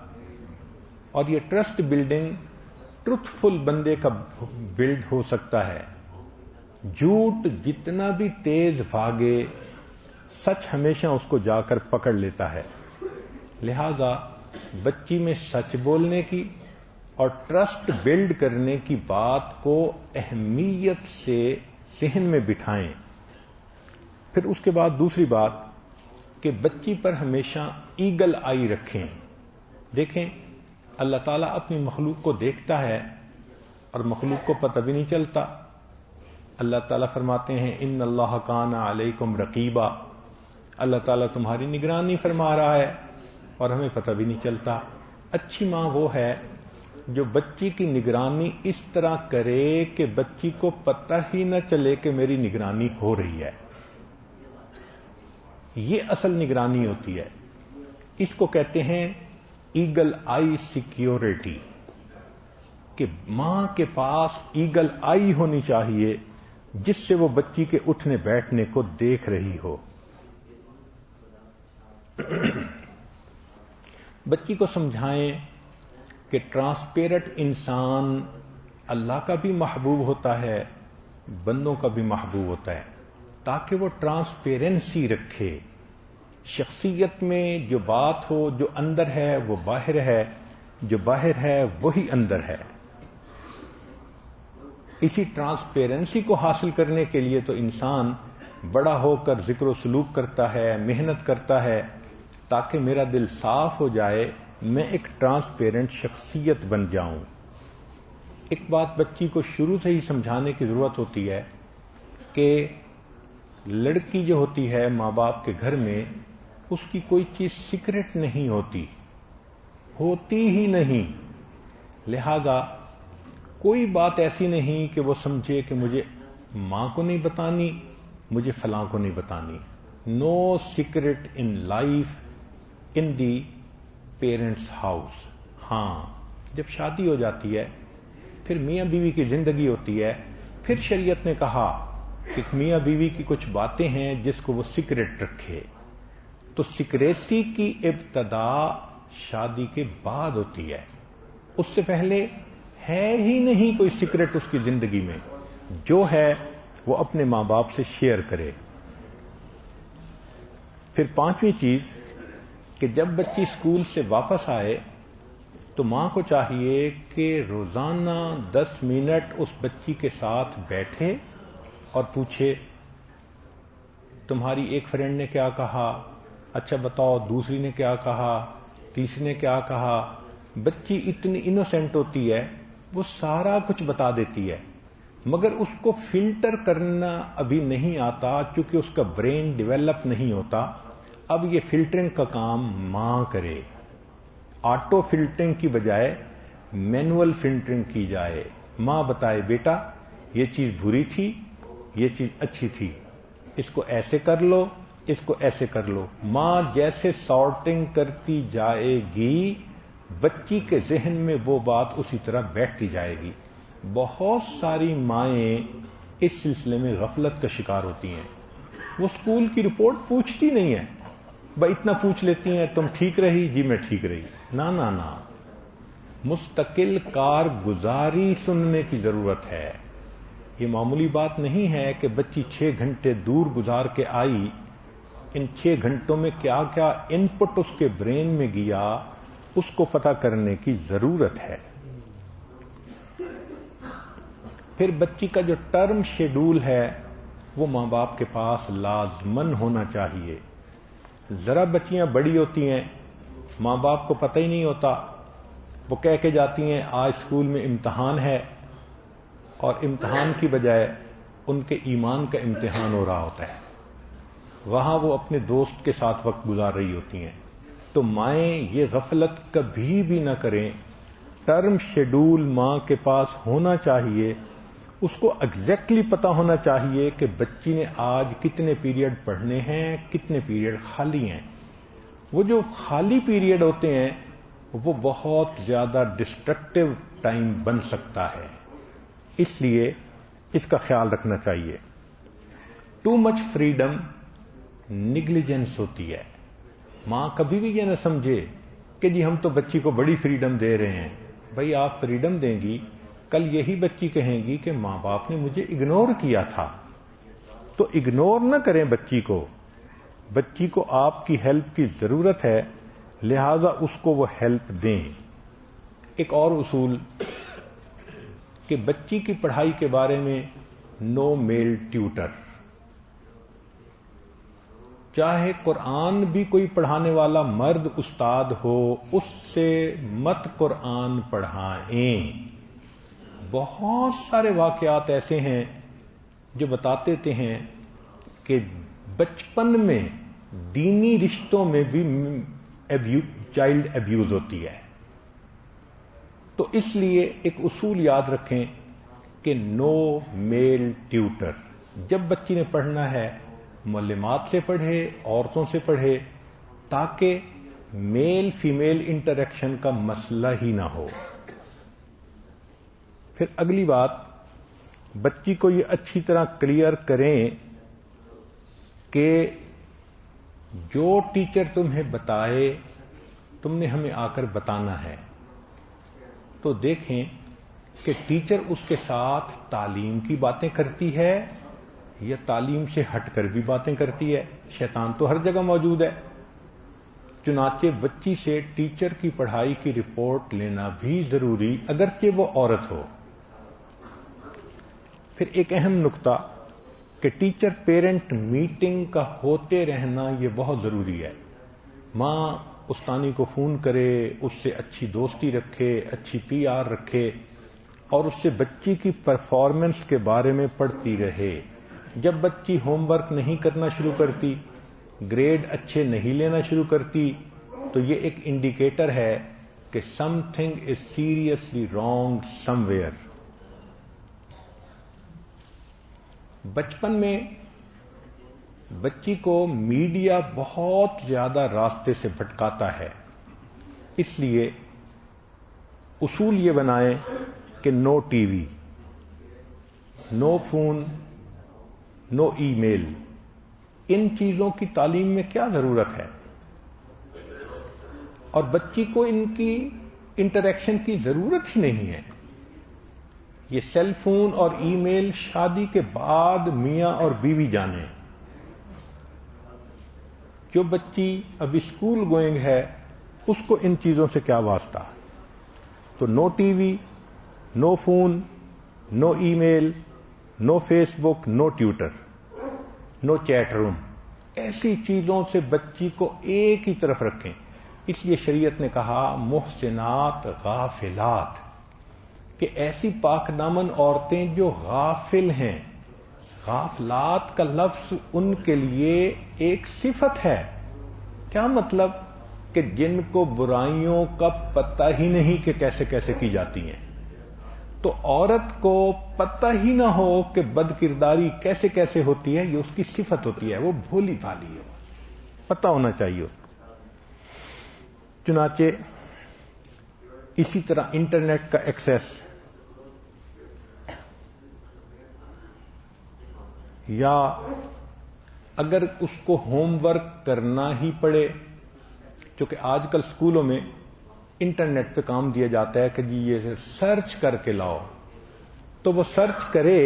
اور یہ ٹرسٹ بلڈنگ ٹروتھ فل بندے کا بلڈ ہو سکتا ہے۔ جھوٹ جتنا بھی تیز بھاگے، سچ ہمیشہ اس کو جا کر پکڑ لیتا ہے۔ لہذا بچی میں سچ بولنے کی اور ٹرسٹ بلڈ کرنے کی بات کو اہمیت سے ذہن میں بٹھائیں۔ پھر اس کے بعد دوسری بات کہ بچی پر ہمیشہ ایگل آئی رکھیں۔ دیکھیں اللہ تعالیٰ اپنی مخلوق کو دیکھتا ہے اور مخلوق کو پتہ بھی نہیں چلتا، اللہ تعالیٰ فرماتے ہیں ان اللہ کان علیکم رقیبا، اللہ تعالیٰ تمہاری نگرانی فرما رہا ہے اور ہمیں پتہ بھی نہیں چلتا۔ اچھی ماں وہ ہے جو بچی کی نگرانی اس طرح کرے کہ بچی کو پتہ ہی نہ چلے کہ میری نگرانی ہو رہی ہے۔ یہ اصل نگرانی ہوتی ہے، اس کو کہتے ہیں ایگل آئی سیکیورٹی، کہ ماں کے پاس ایگل آئی ہونی چاہیے جس سے وہ بچی کے اٹھنے بیٹھنے کو دیکھ رہی ہو۔ بچی کو سمجھائیں کہ ٹرانسپیرنٹ انسان اللہ کا بھی محبوب ہوتا ہے، بندوں کا بھی محبوب ہوتا ہے، تاکہ وہ ٹرانسپیرنسی رکھے، شخصیت میں جو بات ہو، جو اندر ہے وہ باہر ہے، جو باہر ہے وہی اندر ہے۔ اسی ٹرانسپیرنسی کو حاصل کرنے کے لیے تو انسان بڑا ہو کر ذکر و سلوک کرتا ہے، محنت کرتا ہے، تاکہ میرا دل صاف ہو جائے، میں ایک ٹرانسپیرنٹ شخصیت بن جاؤں۔ ایک بات بچی کو شروع سے ہی سمجھانے کی ضرورت ہوتی ہے کہ لڑکی جو ہوتی ہے ماں باپ کے گھر میں، اس کی کوئی چیز سیکرٹ نہیں ہوتی ہی نہیں، لہذا کوئی بات ایسی نہیں کہ وہ سمجھے کہ مجھے ماں کو نہیں بتانی، مجھے فلاں کو نہیں بتانی۔ No secret in life in the parents house. ہاں، جب شادی ہو جاتی ہے، پھر میاں بیوی کی زندگی ہوتی ہے، پھر شریعت نے کہا کہ میاں بیوی کی کچھ باتیں ہیں جس کو وہ سیکرٹ رکھے، تو سیکریسی کی ابتدا شادی کے بعد ہوتی ہے، اس سے پہلے ہے ہی نہیں کوئی سیکرٹ اس کی زندگی میں، جو ہے وہ اپنے ماں باپ سے شیئر کرے۔ پھر پانچویں چیز کہ جب بچی اسکول سے واپس آئے تو ماں کو چاہیے کہ روزانہ 10 منٹ اس بچی کے ساتھ بیٹھے اور پوچھے تمہاری ایک فرینڈ نے کیا کہا، اچھا بتاؤ دوسری نے کیا کہا، تیسری نے کیا کہا۔ بچی اتنی انوسینٹ ہوتی ہے، وہ سارا کچھ بتا دیتی ہے، مگر اس کو فلٹر کرنا ابھی نہیں آتا، چونکہ اس کا برین ڈیولپ نہیں ہوتا۔ اب یہ فلٹرنگ کا کام ماں کرے، آٹو فلٹرنگ کی بجائے مینول فلٹرنگ کی جائے۔ ماں بتائے بیٹا یہ چیز بری تھی، یہ چیز اچھی تھی، اس کو ایسے کر لو، اس کو ایسے کر لو۔ ماں جیسے سارٹنگ کرتی جائے گی، بچی کے ذہن میں وہ بات اسی طرح بیٹھتی جائے گی۔ بہت ساری مائیں اس سلسلے میں غفلت کا شکار ہوتی ہیں، وہ اسکول کی رپورٹ پوچھتی نہیں ہے، بھائی اتنا پوچھ لیتی ہیں تم ٹھیک رہی؟ جی میں ٹھیک رہی۔ نہ مستقل کارگزاری سننے کی ضرورت ہے۔ یہ معمولی بات نہیں ہے کہ بچی 6 گھنٹے دور گزار کے آئی، ان 6 گھنٹوں میں کیا کیا ان پٹ اس کے برین میں گیا، اس کو پتہ کرنے کی ضرورت ہے۔ پھر بچی کا جو ٹرم شیڈول ہے وہ ماں باپ کے پاس لازمن ہونا چاہیے۔ ذرا بچیاں بڑی ہوتی ہیں، ماں باپ کو پتہ ہی نہیں ہوتا، وہ کہہ کے جاتی ہیں آج اسکول میں امتحان ہے، اور امتحان کی بجائے ان کے ایمان کا امتحان ہو رہا ہوتا ہے، وہاں وہ اپنے دوست کے ساتھ وقت گزار رہی ہوتی ہیں۔ تو مائیں یہ غفلت کبھی بھی نہ کریں، ٹرم شیڈول ماں کے پاس ہونا چاہیے، اس کو ایگزیکٹلی پتا ہونا چاہیے کہ بچی نے آج کتنے پیریڈ پڑھنے ہیں، کتنے پیریڈ خالی ہیں۔ وہ جو خالی پیریڈ ہوتے ہیں وہ بہت زیادہ ڈسٹرکٹیو ٹائم بن سکتا ہے، اس لیے اس کا خیال رکھنا چاہیے۔ ٹو مچ فریڈم نیگلیجنس ہوتی ہے۔ ماں کبھی بھی یہ نہ سمجھے کہ جی ہم تو بچی کو بڑی فریڈم دے رہے ہیں۔ بھائی آپ فریڈم دیں گی، کل یہی بچی کہیں گی کہ ماں باپ نے مجھے اگنور کیا تھا، تو اگنور نہ کریں بچی کو۔ بچی کو آپ کی ہیلپ کی ضرورت ہے، لہذا اس کو وہ ہیلپ دیں۔ ایک اور اصول کہ بچی کی پڑھائی کے بارے میں نو میل ٹیوٹر، چاہے قرآن بھی کوئی پڑھانے والا مرد استاد ہو، اس سے مت قرآن پڑھائیں۔ بہت سارے واقعات ایسے ہیں جو بتاتے تھے ہیں کہ بچپن میں دینی رشتوں میں بھی چائلڈ ایبیوز ہوتی ہے. تو اس لیے ایک اصول یاد رکھیں کہ نو میل ٹیوٹر. جب بچی نے پڑھنا ہے معلمات سے پڑھے، عورتوں سے پڑھے، تاکہ میل فیمیل انٹریکشن کا مسئلہ ہی نہ ہو. پھر اگلی بات، بچی کو یہ اچھی طرح کلیئر کریں کہ جو ٹیچر تمہیں بتائے تم نے ہمیں آ کر بتانا ہے. تو دیکھیں کہ ٹیچر اس کے ساتھ تعلیم کی باتیں کرتی ہے یا تعلیم سے ہٹ کر بھی باتیں کرتی ہے. شیطان تو ہر جگہ موجود ہے. چنانچہ بچی سے ٹیچر کی پڑھائی کی رپورٹ لینا بھی ضروری، اگرچہ وہ عورت ہو. پھر ایک اہم نقطہ کہ ٹیچر پیرنٹ میٹنگ کا ہوتے رہنا یہ بہت ضروری ہے. ماں استانی کو فون کرے، اس سے اچھی دوستی رکھے، اچھی پی آر رکھے، اور اس سے بچی کی پرفارمنس کے بارے میں پڑھتی رہے. جب بچی ہوم ورک نہیں کرنا شروع کرتی، گریڈ اچھے نہیں لینا شروع کرتی، تو یہ ایک انڈیکیٹر ہے کہ some thing is seriously wrong some where. بچپن میں بچی کو میڈیا بہت زیادہ راستے سے بھٹکاتا ہے. اس لیے اصول یہ بنائیں کہ نو ٹی وی، نو فون، نو ای میل. ان چیزوں کی تعلیم میں کیا ضرورت ہے؟ اور بچی کو ان کی انٹریکشن کی ضرورت ہی نہیں ہے. یہ سیل فون اور ای میل شادی کے بعد میاں اور بیوی جانے. جو بچی ابھی اسکول گوئنگ ہے اس کو ان چیزوں سے کیا واسطہ؟ تو نو ٹی وی، نو فون، نو ای میل، نو فیس بک، نو ٹیوٹر، نو چیٹ روم. ایسی چیزوں سے بچی کو ایک ہی طرف رکھیں. اس لیے شریعت نے کہا محسنات غافلات، کہ ایسی پاک دامن عورتیں جو غافل ہیں. غافلات کا لفظ ان کے لیے ایک صفت ہے. کیا مطلب؟ کہ جن کو برائیوں کا پتہ ہی نہیں کہ کیسے کیسے کی جاتی ہیں. تو عورت کو پتہ ہی نہ ہو کہ بد کرداری کیسے کیسے ہوتی ہے، یہ اس کی صفت ہوتی ہے. وہ بھولی بھالی ہے، پتہ ہونا چاہیے اس کو. چنانچہ اسی طرح انٹرنیٹ کا ایکسیس یا اگر اس کو ہوم ورک کرنا ہی پڑے، کیونکہ آج کل اسکولوں میں انٹرنیٹ پہ کام دیا جاتا ہے کہ جی یہ سرچ کر کے لاؤ، تو وہ سرچ کرے،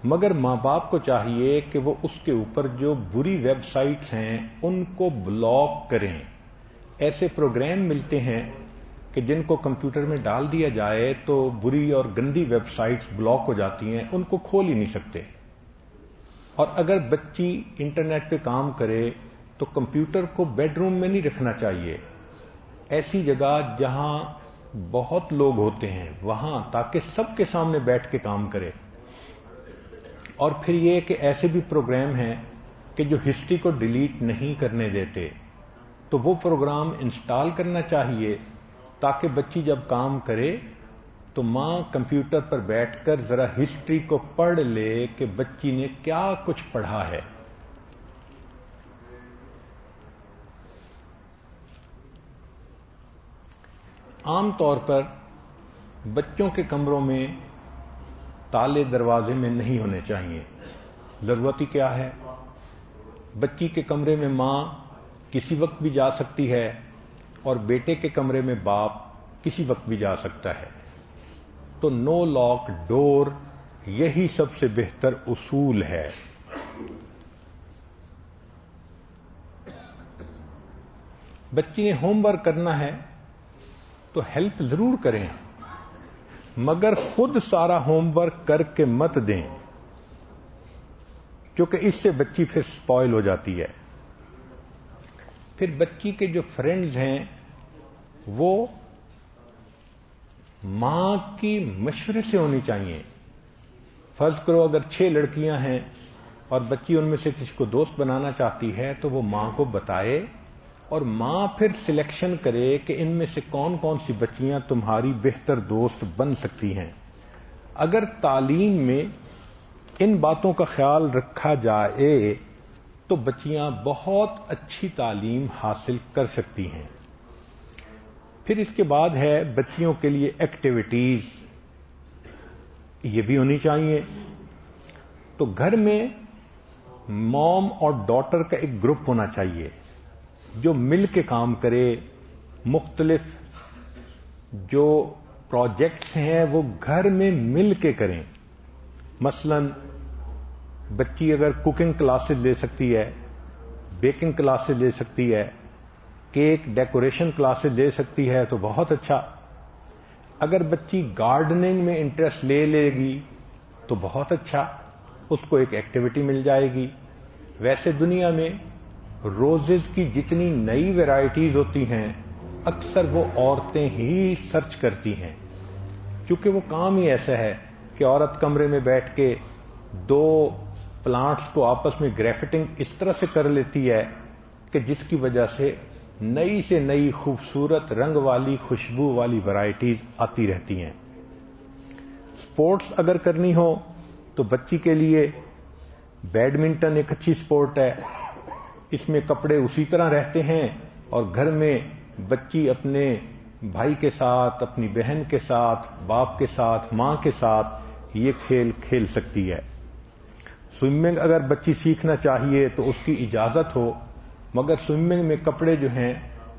مگر ماں باپ کو چاہیے کہ وہ اس کے اوپر جو بری ویب سائٹس ہیں ان کو بلاک کریں. ایسے پروگرام ملتے ہیں کہ جن کو کمپیوٹر میں ڈال دیا جائے تو بری اور گندی ویب سائٹس بلاک ہو جاتی ہیں، ان کو کھول ہی نہیں سکتے. اور اگر بچی انٹرنیٹ پہ کام کرے تو کمپیوٹر کو بیڈ روم میں نہیں رکھنا چاہیے، ایسی جگہ جہاں بہت لوگ ہوتے ہیں وہاں، تاکہ سب کے سامنے بیٹھ کے کام کرے. اور پھر یہ کہ ایسے بھی پروگرام ہیں کہ جو ہسٹری کو ڈیلیٹ نہیں کرنے دیتے، تو وہ پروگرام انسٹال کرنا چاہیے تاکہ بچی جب کام کرے تو ماں کمپیوٹر پر بیٹھ کر ذرا ہسٹری کو پڑھ لے کہ بچی نے کیا کچھ پڑھا ہے. عام طور پر بچوں کے کمروں میں تالے دروازے میں نہیں ہونے چاہیے. ضرورت ہی کیا ہے؟ بچی کے کمرے میں ماں کسی وقت بھی جا سکتی ہے اور بیٹے کے کمرے میں باپ کسی وقت بھی جا سکتا ہے. تو نو لاک ڈور یہی سب سے بہتر اصول ہے. بچی نے ہوم ورک کرنا ہے تو ہیلپ ضرور کریں، مگر خود سارا ہوم ورک کر کے مت دیں، کیونکہ اس سے بچی پھر سپوائل ہو جاتی ہے. پھر بچی کے جو فرینڈز ہیں وہ ماں کی مشورے سے ہونی چاہیے. فرض کرو اگر 6 لڑکیاں ہیں اور بچی ان میں سے کسی کو دوست بنانا چاہتی ہے تو وہ ماں کو بتائے اور ماں پھر سلیکشن کرے کہ ان میں سے کون کون سی بچیاں تمہاری بہتر دوست بن سکتی ہیں. اگر تعلیم میں ان باتوں کا خیال رکھا جائے تو بچیاں بہت اچھی تعلیم حاصل کر سکتی ہیں. پھر اس کے بعد ہے بچیوں کے لیے ایکٹیویٹیز، یہ بھی ہونی چاہیے. تو گھر میں موم اور ڈاٹر کا ایک گروپ ہونا چاہیے جو مل کے کام کرے. مختلف جو پروجیکٹس ہیں وہ گھر میں مل کے کریں. مثلا بچی اگر کوکنگ کلاسز لے سکتی ہے، بیکنگ کلاسز لے سکتی ہے، کیک ڈیکوریشن کلاسز لے سکتی ہے تو بہت اچھا. اگر بچی گارڈننگ میں انٹرسٹ لے لے گی تو بہت اچھا، اس کو ایک ایکٹیویٹی مل جائے گی. ویسے دنیا میں روزز کی جتنی نئی ویرائٹیز ہوتی ہیں اکثر وہ عورتیں ہی سرچ کرتی ہیں، کیونکہ وہ کام ہی ایسا ہے کہ عورت کمرے میں بیٹھ کے 2 پلانٹس کو آپس میں گریفٹنگ اس طرح سے کر لیتی ہے کہ جس کی وجہ سے نئی سے نئی خوبصورت رنگ والی خوشبو والی ویرائٹیز آتی رہتی ہیں. سپورٹس اگر کرنی ہو تو بچی کے لیے بیڈمنٹن ایک اچھی سپورٹ ہے. اس میں کپڑے اسی طرح رہتے ہیں اور گھر میں بچی اپنے بھائی کے ساتھ، اپنی بہن کے ساتھ، باپ کے ساتھ، ماں کے ساتھ یہ کھیل کھیل سکتی ہے. سوئمنگ اگر بچی سیکھنا چاہیے تو اس کی اجازت ہو، مگر سوئمنگ میں کپڑے جو ہیں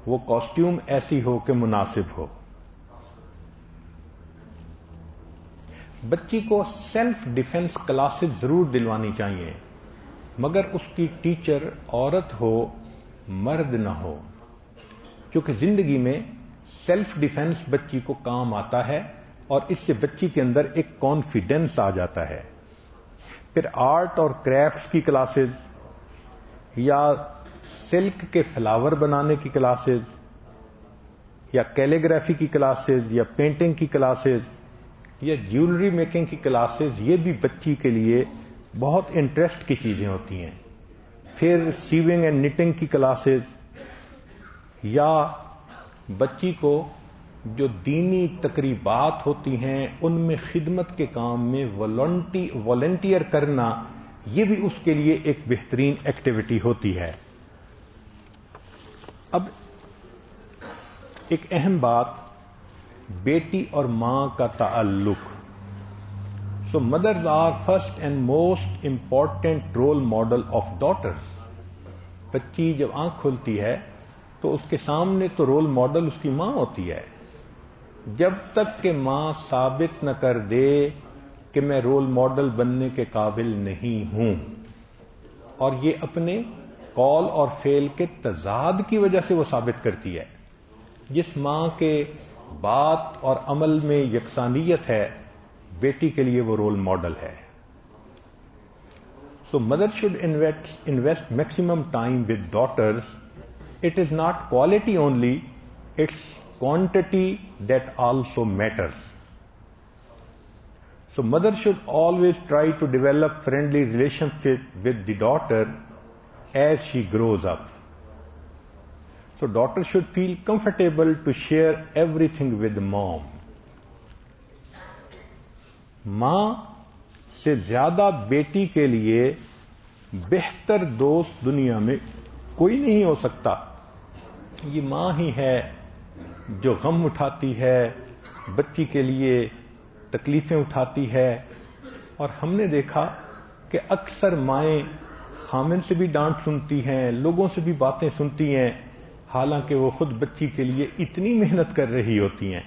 وہ کاسٹیوم ایسی ہو کہ مناسب ہو. بچی کو سیلف ڈیفنس کلاسز ضرور دلوانی چاہیے، مگر اس کی ٹیچر عورت ہو مرد نہ ہو، کیونکہ زندگی میں سیلف ڈیفنس بچی کو کام آتا ہے اور اس سے بچی کے اندر ایک کانفیڈنس آ جاتا ہے. پھر آرٹ اور کرافٹس کی کلاسز یا سلک کے فلاور بنانے کی کلاسز یا کیلیگرافی کی کلاسز یا پینٹنگ کی کلاسز یا جیولری میکنگ کی کلاسز، یہ بھی بچی کے لیے بہت انٹرسٹ کی چیزیں ہوتی ہیں. پھر سیونگ اینڈ نیٹنگ کی کلاسز یا بچی کو جو دینی تقریبات ہوتی ہیں ان میں خدمت کے کام میں والنٹیئر کرنا، یہ بھی اس کے لیے ایک بہترین ایکٹیویٹی ہوتی ہے. اب ایک اہم بات، بیٹی اور ماں کا تعلق. So mothers are first and most important role model of daughters. بچی جب آنکھ کھلتی ہے تو اس کے سامنے تو رول ماڈل اس کی ماں ہوتی ہے. جب تک کہ ماں ثابت نہ کر دے کہ میں رول ماڈل بننے کے قابل نہیں ہوں، اور یہ اپنے قول اور فعل کے تضاد کی وجہ سے وہ ثابت کرتی ہے. جس ماں کے بات اور عمل میں یکسانیت ہے، بیٹی کے لیے وہ رول ماڈل ہے. So mother should invest maximum time with daughters. It is not quality only, it's quantity that also matters. So mother should always try to develop friendly relationship with the daughter as she grows up. So daughter should feel comfortable to share everything with mom. ماں سے زیادہ بیٹی کے لیے بہتر دوست دنیا میں کوئی نہیں ہو سکتا. یہ ماں ہی ہے جو غم اٹھاتی ہے، بچی کے لیے تکلیفیں اٹھاتی ہے. اور ہم نے دیکھا کہ اکثر مائیں خامن سے بھی ڈانٹ سنتی ہیں، لوگوں سے بھی باتیں سنتی ہیں، حالانکہ وہ خود بچی کے لیے اتنی محنت کر رہی ہوتی ہیں.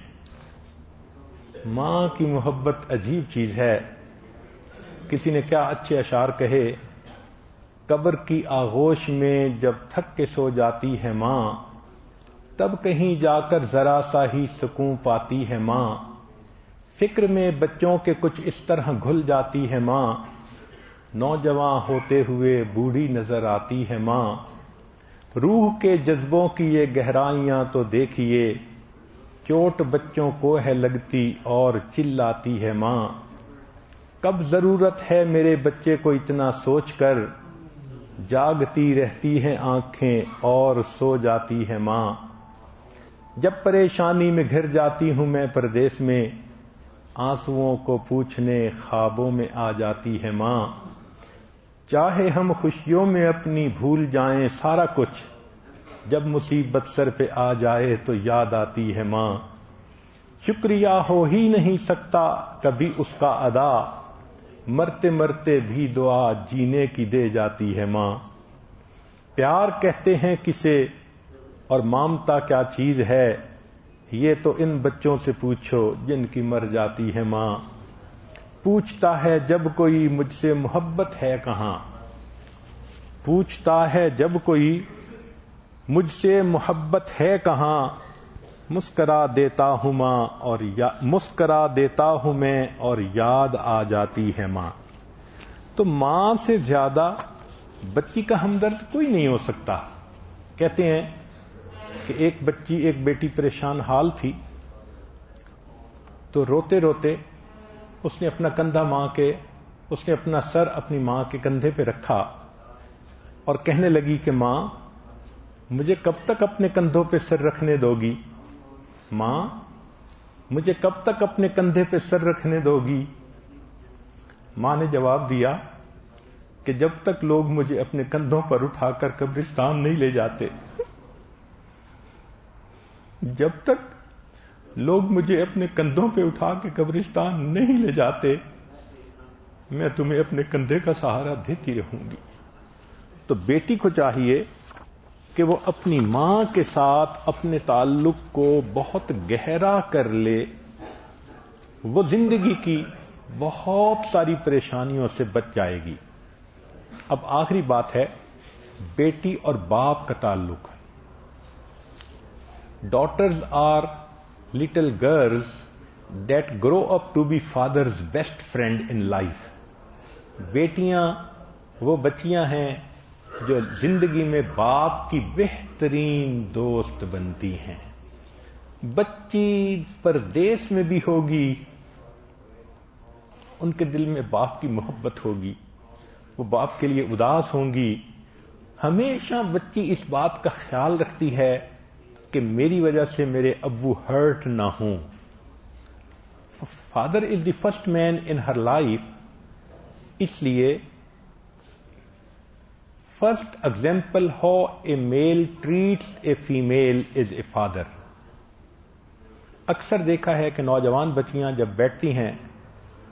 ماں کی محبت عجیب چیز ہے. کسی نے کیا اچھے اشعار کہے، قبر کی آغوش میں جب تھک کے سو جاتی ہے ماں، تب کہیں جا کر ذرا سا ہی سکون پاتی ہے ماں. فکر میں بچوں کے کچھ اس طرح گھل جاتی ہے ماں، نوجواں ہوتے ہوئے بوڑھی نظر آتی ہے ماں. روح کے جذبوں کی یہ گہرائیاں تو دیکھیے، چوٹ بچوں کو ہے لگتی اور چلاتی ہے ماں. کب ضرورت ہے میرے بچے کو اتنا سوچ کر، جاگتی رہتی ہیں آنکھیں اور سو جاتی ہے ماں، جب پریشانی میں گھر جاتی ہوں میں پردیس میں، آنسوؤں کو پوچھنے خوابوں میں آ جاتی ہے ماں، چاہے ہم خوشیوں میں اپنی بھول جائیں سارا کچھ، جب مصیبت سر پہ آ جائے تو یاد آتی ہے ماں، شکریہ ہو ہی نہیں سکتا کبھی اس کا ادا، مرتے مرتے بھی دعا جینے کی دے جاتی ہے ماں، پیار کہتے ہیں کسے اور مامتا کیا چیز ہے، یہ تو ان بچوں سے پوچھو جن کی مر جاتی ہے ماں، پوچھتا ہے جب کوئی مجھ سے محبت ہے کہاں، پوچھتا ہے جب کوئی مجھ سے محبت ہے کہاں، مسکرا دیتا ہوں ماں اور مسکرا دیتا ہوں میں اور یاد آ جاتی ہے ماں۔ تو ماں سے زیادہ بچی کا ہمدرد کوئی نہیں ہو سکتا۔ کہتے ہیں کہ ایک بیٹی پریشان حال تھی، تو روتے روتے اس نے اپنا سر اپنی ماں کے کندھے پہ رکھا اور کہنے لگی کہ ماں مجھے کب تک اپنے کندھوں پہ سر رکھنے دو گی، ماں مجھے کب تک اپنے کندھے پہ سر رکھنے دو گی۔ ماں نے جواب دیا کہ جب تک لوگ مجھے اپنے کندھوں پر اٹھا کر قبرستان نہیں لے جاتے، جب تک لوگ مجھے اپنے کندھوں پہ اٹھا کے قبرستان نہیں لے جاتے، میں تمہیں اپنے کندھے کا سہارا دیتی رہوں گی۔ تو بیٹی کو چاہیے کہ وہ اپنی ماں کے ساتھ اپنے تعلق کو بہت گہرا کر لے، وہ زندگی کی بہت ساری پریشانیوں سے بچ جائے گی۔ اب آخری بات ہے بیٹی اور باپ کا تعلق۔ Daughters are little girls that grow up to be father's best friend in life. بیٹیاں وہ بچیاں ہیں جو زندگی میں باپ کی بہترین دوست بنتی ہیں۔ بچی پردیس میں بھی ہوگی، ان کے دل میں باپ کی محبت ہوگی، وہ باپ کے لیے اداس ہوں گی۔ ہمیشہ بچی اس بات کا خیال رکھتی ہے کہ میری وجہ سے میرے ابو ہرٹ نہ ہوں۔ Father is the first man in her life, اس لیے first example how a male treats a female is a father. اکثر دیکھا ہے کہ نوجوان بچیاں جب بیٹھتی ہیں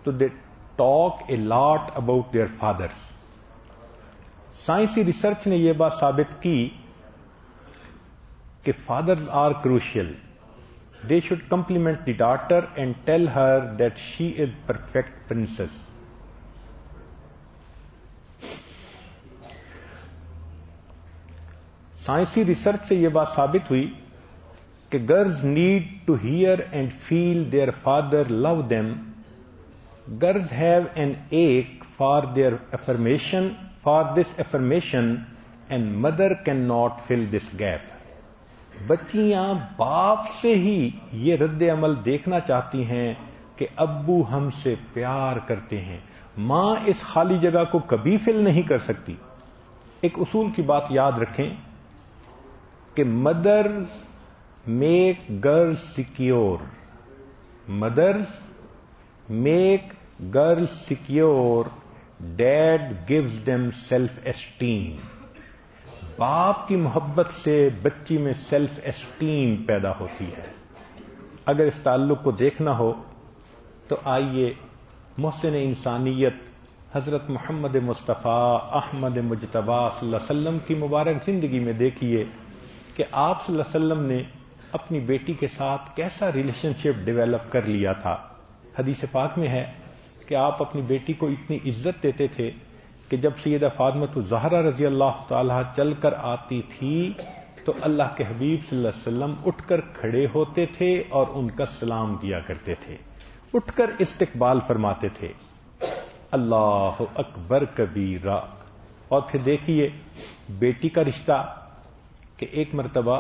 تو they talk a lot about their fathers. سائنسی ریسرچ نے یہ بات ثابت کی کہ fathers are crucial, they should compliment the daughter and tell her that she is perfect princess. سائنسی ریسرچ سے یہ بات ثابت ہوئی کہ girls need to hear and feel their father love them. Girls have an ache for their affirmation, for this affirmation, and mother can not fill this gap. بچیاں باپ سے ہی یہ رد عمل دیکھنا چاہتی ہیں کہ ابو ہم سے پیار کرتے ہیں، ماں اس خالی جگہ کو کبھی فل نہیں کر سکتی۔ ایک اصول کی بات یاد رکھیں کہ mother make girl secure, mothers make girl secure, dad gives them self esteem. باپ کی محبت سے بچی میں سیلف اسٹیم پیدا ہوتی ہے۔ اگر اس تعلق کو دیکھنا ہو تو آئیے محسن انسانیت حضرت محمد مصطفیٰ احمد مجتبیٰ صلی اللہ علیہ وسلم کی مبارک زندگی میں دیکھیے کہ آپ صلی اللہ علیہ وسلم نے اپنی بیٹی کے ساتھ کیسا ریلیشن شپ ڈیولپ کر لیا تھا۔ حدیث پاک میں ہے کہ آپ اپنی بیٹی کو اتنی عزت دیتے تھے کہ جب سیدہ فاطمہ الزہرا رضی اللہ تعالی چل کر آتی تھی تو اللہ کے حبیب صلی اللہ علیہ وسلم اٹھ کر کھڑے ہوتے تھے اور ان کا سلام کیا کرتے تھے، اٹھ کر استقبال فرماتے تھے۔ اللہ اکبر کبیرہ۔ اور پھر دیکھیے بیٹی کا رشتہ کہ ایک مرتبہ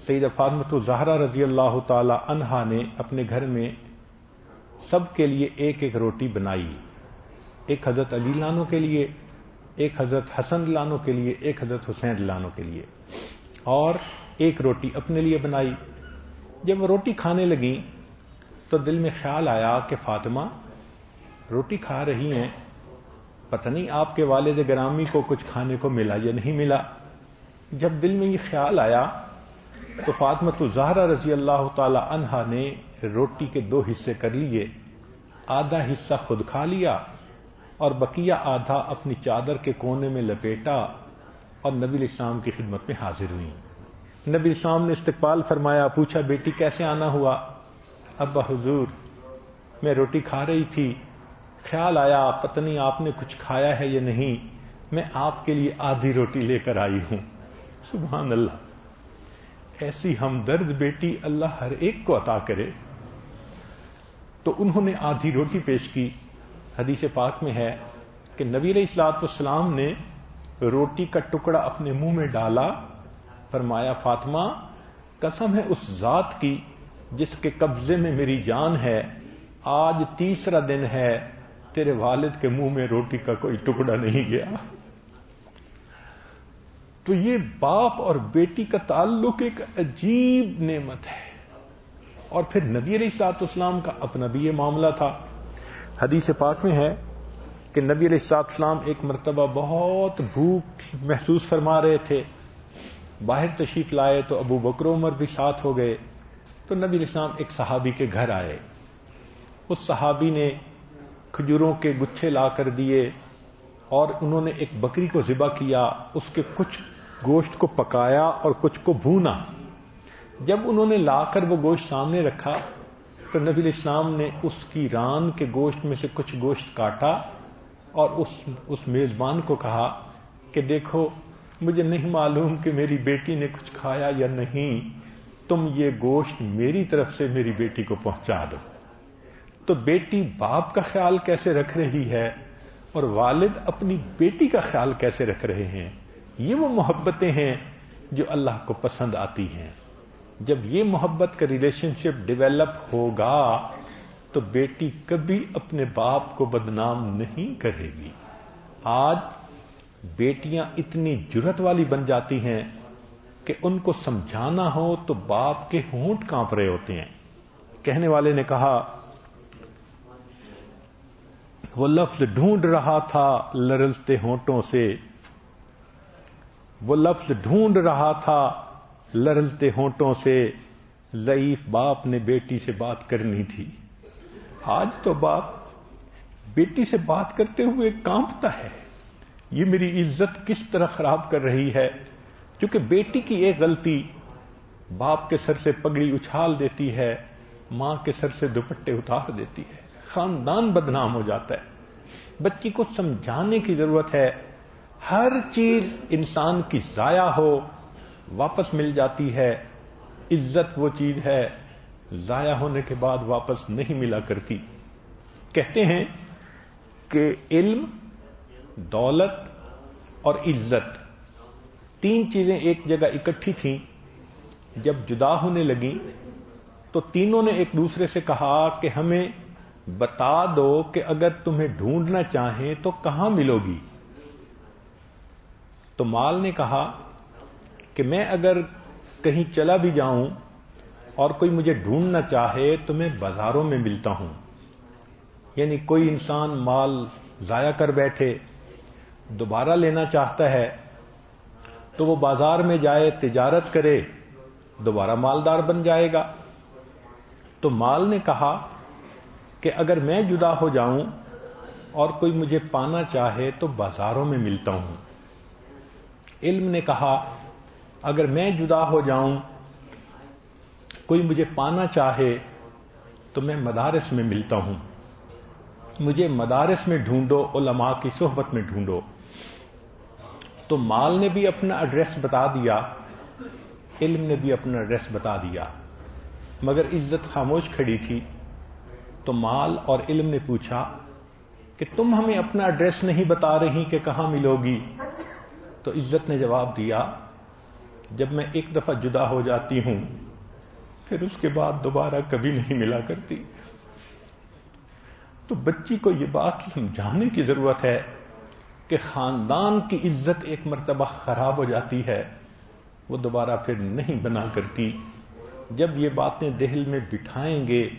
سیدہ فاطمہ الزہرا رضی اللہ تعالی عنہا نے اپنے گھر میں سب کے لیے ایک ایک روٹی بنائی ایک حضرت علی لانو کے لیے، ایک حضرت حسن لانو کے لیے، ایک حضرت حسین لانو کے لیے، اور ایک روٹی اپنے لیے بنائی۔ جب وہ روٹی کھانے لگیں تو دل میں خیال آیا کہ فاطمہ روٹی کھا رہی ہیں، پتہ نہیں آپ کے والد گرامی کو کچھ کھانے کو ملا یا نہیں ملا۔ جب دل میں یہ خیال آیا تو فاطمہ الزہرا رضی اللہ تعالی عنہا نے روٹی کے 2 حصے کر لیے، آدھا حصہ خود کھا لیا اور بقیہ آدھا اپنی چادر کے کونے میں لپیٹا اور نبی الاسلام کی خدمت میں حاضر ہوئی۔ نبی الاسلام نے استقبال فرمایا، پوچھا بیٹی کیسے آنا ہوا؟ ابا حضور میں روٹی کھا رہی تھی، خیال آیا پتہ نہیں آپ نے کچھ کھایا ہے یا نہیں، میں آپ کے لیے آدھی روٹی لے کر آئی ہوں۔ سبحان اللہ، ایسی ہمدرد بیٹی اللہ ہر ایک کو عطا کرے۔ تو انہوں نے آدھی روٹی پیش کی۔ حدیث پاک میں ہے کہ نبی علیہ الصلوۃ والسلام نے روٹی کا ٹکڑا اپنے منہ میں ڈالا، فرمایا فاطمہ قسم ہے اس ذات کی جس کے قبضے میں میری جان ہے، آج تیسرا دن ہے تیرے والد کے منہ میں روٹی کا کوئی ٹکڑا نہیں گیا۔ تو یہ باپ اور بیٹی کا تعلق ایک عجیب نعمت ہے، اور پھر نبی علیہ الصلوۃ والسلام کا اپنا بھی یہ معاملہ تھا۔ حدیث پاک میں ہے کہ نبی علیہ الصلوۃ والسلام ایک مرتبہ بہت بھوک محسوس فرما رہے تھے، باہر تشریف لائے تو ابو بکر عمر بھی ساتھ ہو گئے۔ تو نبی علیہ السلام ایک صحابی کے گھر آئے، اس صحابی نے کھجوروں کے گچھے لا کر دیے اور انہوں نے ایک بکری کو ذبح کیا، اس کے کچھ گوشت کو پکایا اور کچھ کو بھونا۔ جب انہوں نے لا کر وہ گوشت سامنے رکھا تو نبی علیہ السلام نے اس کی ران کے گوشت میں سے کچھ گوشت کاٹا اور اس میزبان کو کہا کہ دیکھو مجھے نہیں معلوم کہ میری بیٹی نے کچھ کھایا یا نہیں، تم یہ گوشت میری طرف سے میری بیٹی کو پہنچا دو۔ تو بیٹی باپ کا خیال کیسے رکھ رہی ہے اور والد اپنی بیٹی کا خیال کیسے رکھ رہے ہیں، یہ وہ محبتیں ہیں جو اللہ کو پسند آتی ہیں۔ جب یہ محبت کا ریلیشن شپ ڈیولپ ہوگا تو بیٹی کبھی اپنے باپ کو بدنام نہیں کرے گی۔ آج بیٹیاں اتنی جرأت والی بن جاتی ہیں کہ ان کو سمجھانا ہو تو باپ کے ہونٹ کانپ رہے ہوتے ہیں۔ کہنے والے نے کہا وہ لفظ ڈھونڈ رہا تھا لرزتے ہونٹوں سے، وہ لفظ ڈھونڈ رہا تھا لرزتے ہونٹوں سے، ضعیف باپ نے بیٹی سے بات کرنی تھی۔ آج تو باپ بیٹی سے بات کرتے ہوئے کانپتا ہے، یہ میری عزت کس طرح خراب کر رہی ہے، کیونکہ بیٹی کی ایک غلطی باپ کے سر سے پگڑی اچھال دیتی ہے، ماں کے سر سے دوپٹے اتار دیتی ہے، خاندان بدنام ہو جاتا ہے۔ بچی کو سمجھانے کی ضرورت ہے، ہر چیز انسان کی ضائع ہو واپس مل جاتی ہے، عزت وہ چیز ہے ضائع ہونے کے بعد واپس نہیں ملا کرتی۔ کہتے ہیں کہ علم، دولت اور عزت 3 چیزیں ایک جگہ اکٹھی تھیں، جب جدا ہونے لگیں تو تینوں نے ایک دوسرے سے کہا کہ ہمیں بتا دو کہ اگر تمہیں ڈھونڈنا چاہیں تو کہاں ملو گی؟ تو مال نے کہا کہ میں اگر کہیں چلا بھی جاؤں اور کوئی مجھے ڈھونڈنا چاہے تو میں بازاروں میں ملتا ہوں۔ یعنی کوئی انسان مال ضائع کر بیٹھے، دوبارہ لینا چاہتا ہے تو وہ بازار میں جائے، تجارت کرے، دوبارہ مالدار بن جائے گا۔ تو مال نے کہا کہ اگر میں جدا ہو جاؤں اور کوئی مجھے پانا چاہے تو بازاروں میں ملتا ہوں۔ علم نے کہا اگر میں جدا ہو جاؤں، کوئی مجھے پانا چاہے تو میں مدارس میں ملتا ہوں، مجھے مدارس میں ڈھونڈو، علماء کی صحبت میں ڈھونڈو۔ تو مال نے بھی اپنا ایڈریس بتا دیا، علم نے بھی اپنا ایڈریس بتا دیا، مگر عزت خاموش کھڑی تھی۔ تو مال اور علم نے پوچھا کہ تم ہمیں اپنا ایڈریس نہیں بتا رہی کہ کہاں ملو گی؟ تو عزت نے جواب دیا جب میں ایک دفعہ جدا ہو جاتی ہوں پھر اس کے بعد دوبارہ کبھی نہیں ملا کرتی۔ تو بچی کو یہ بات سمجھانے کی ضرورت ہے کہ خاندان کی عزت ایک مرتبہ خراب ہو جاتی ہے، وہ دوبارہ پھر نہیں بنا کرتی۔ جب یہ باتیں دل میں بٹھائیں گے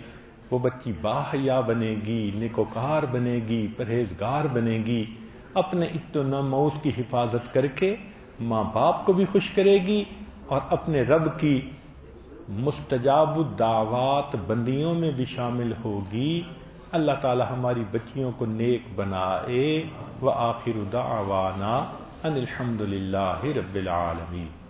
وہ بچی باحیا بنے گی، نیکوکار بنے گی، پرہیزگار بنے گی، اپنے عزت و ناموس کی حفاظت کر کے ماں باپ کو بھی خوش کرے گی اور اپنے رب کی مستجاب الدعوات بندیوں میں بھی شامل ہوگی۔ اللہ تعالی ہماری بچیوں کو نیک بنائے۔ وآخر دعوانا ان الحمد للہ رب العالمین۔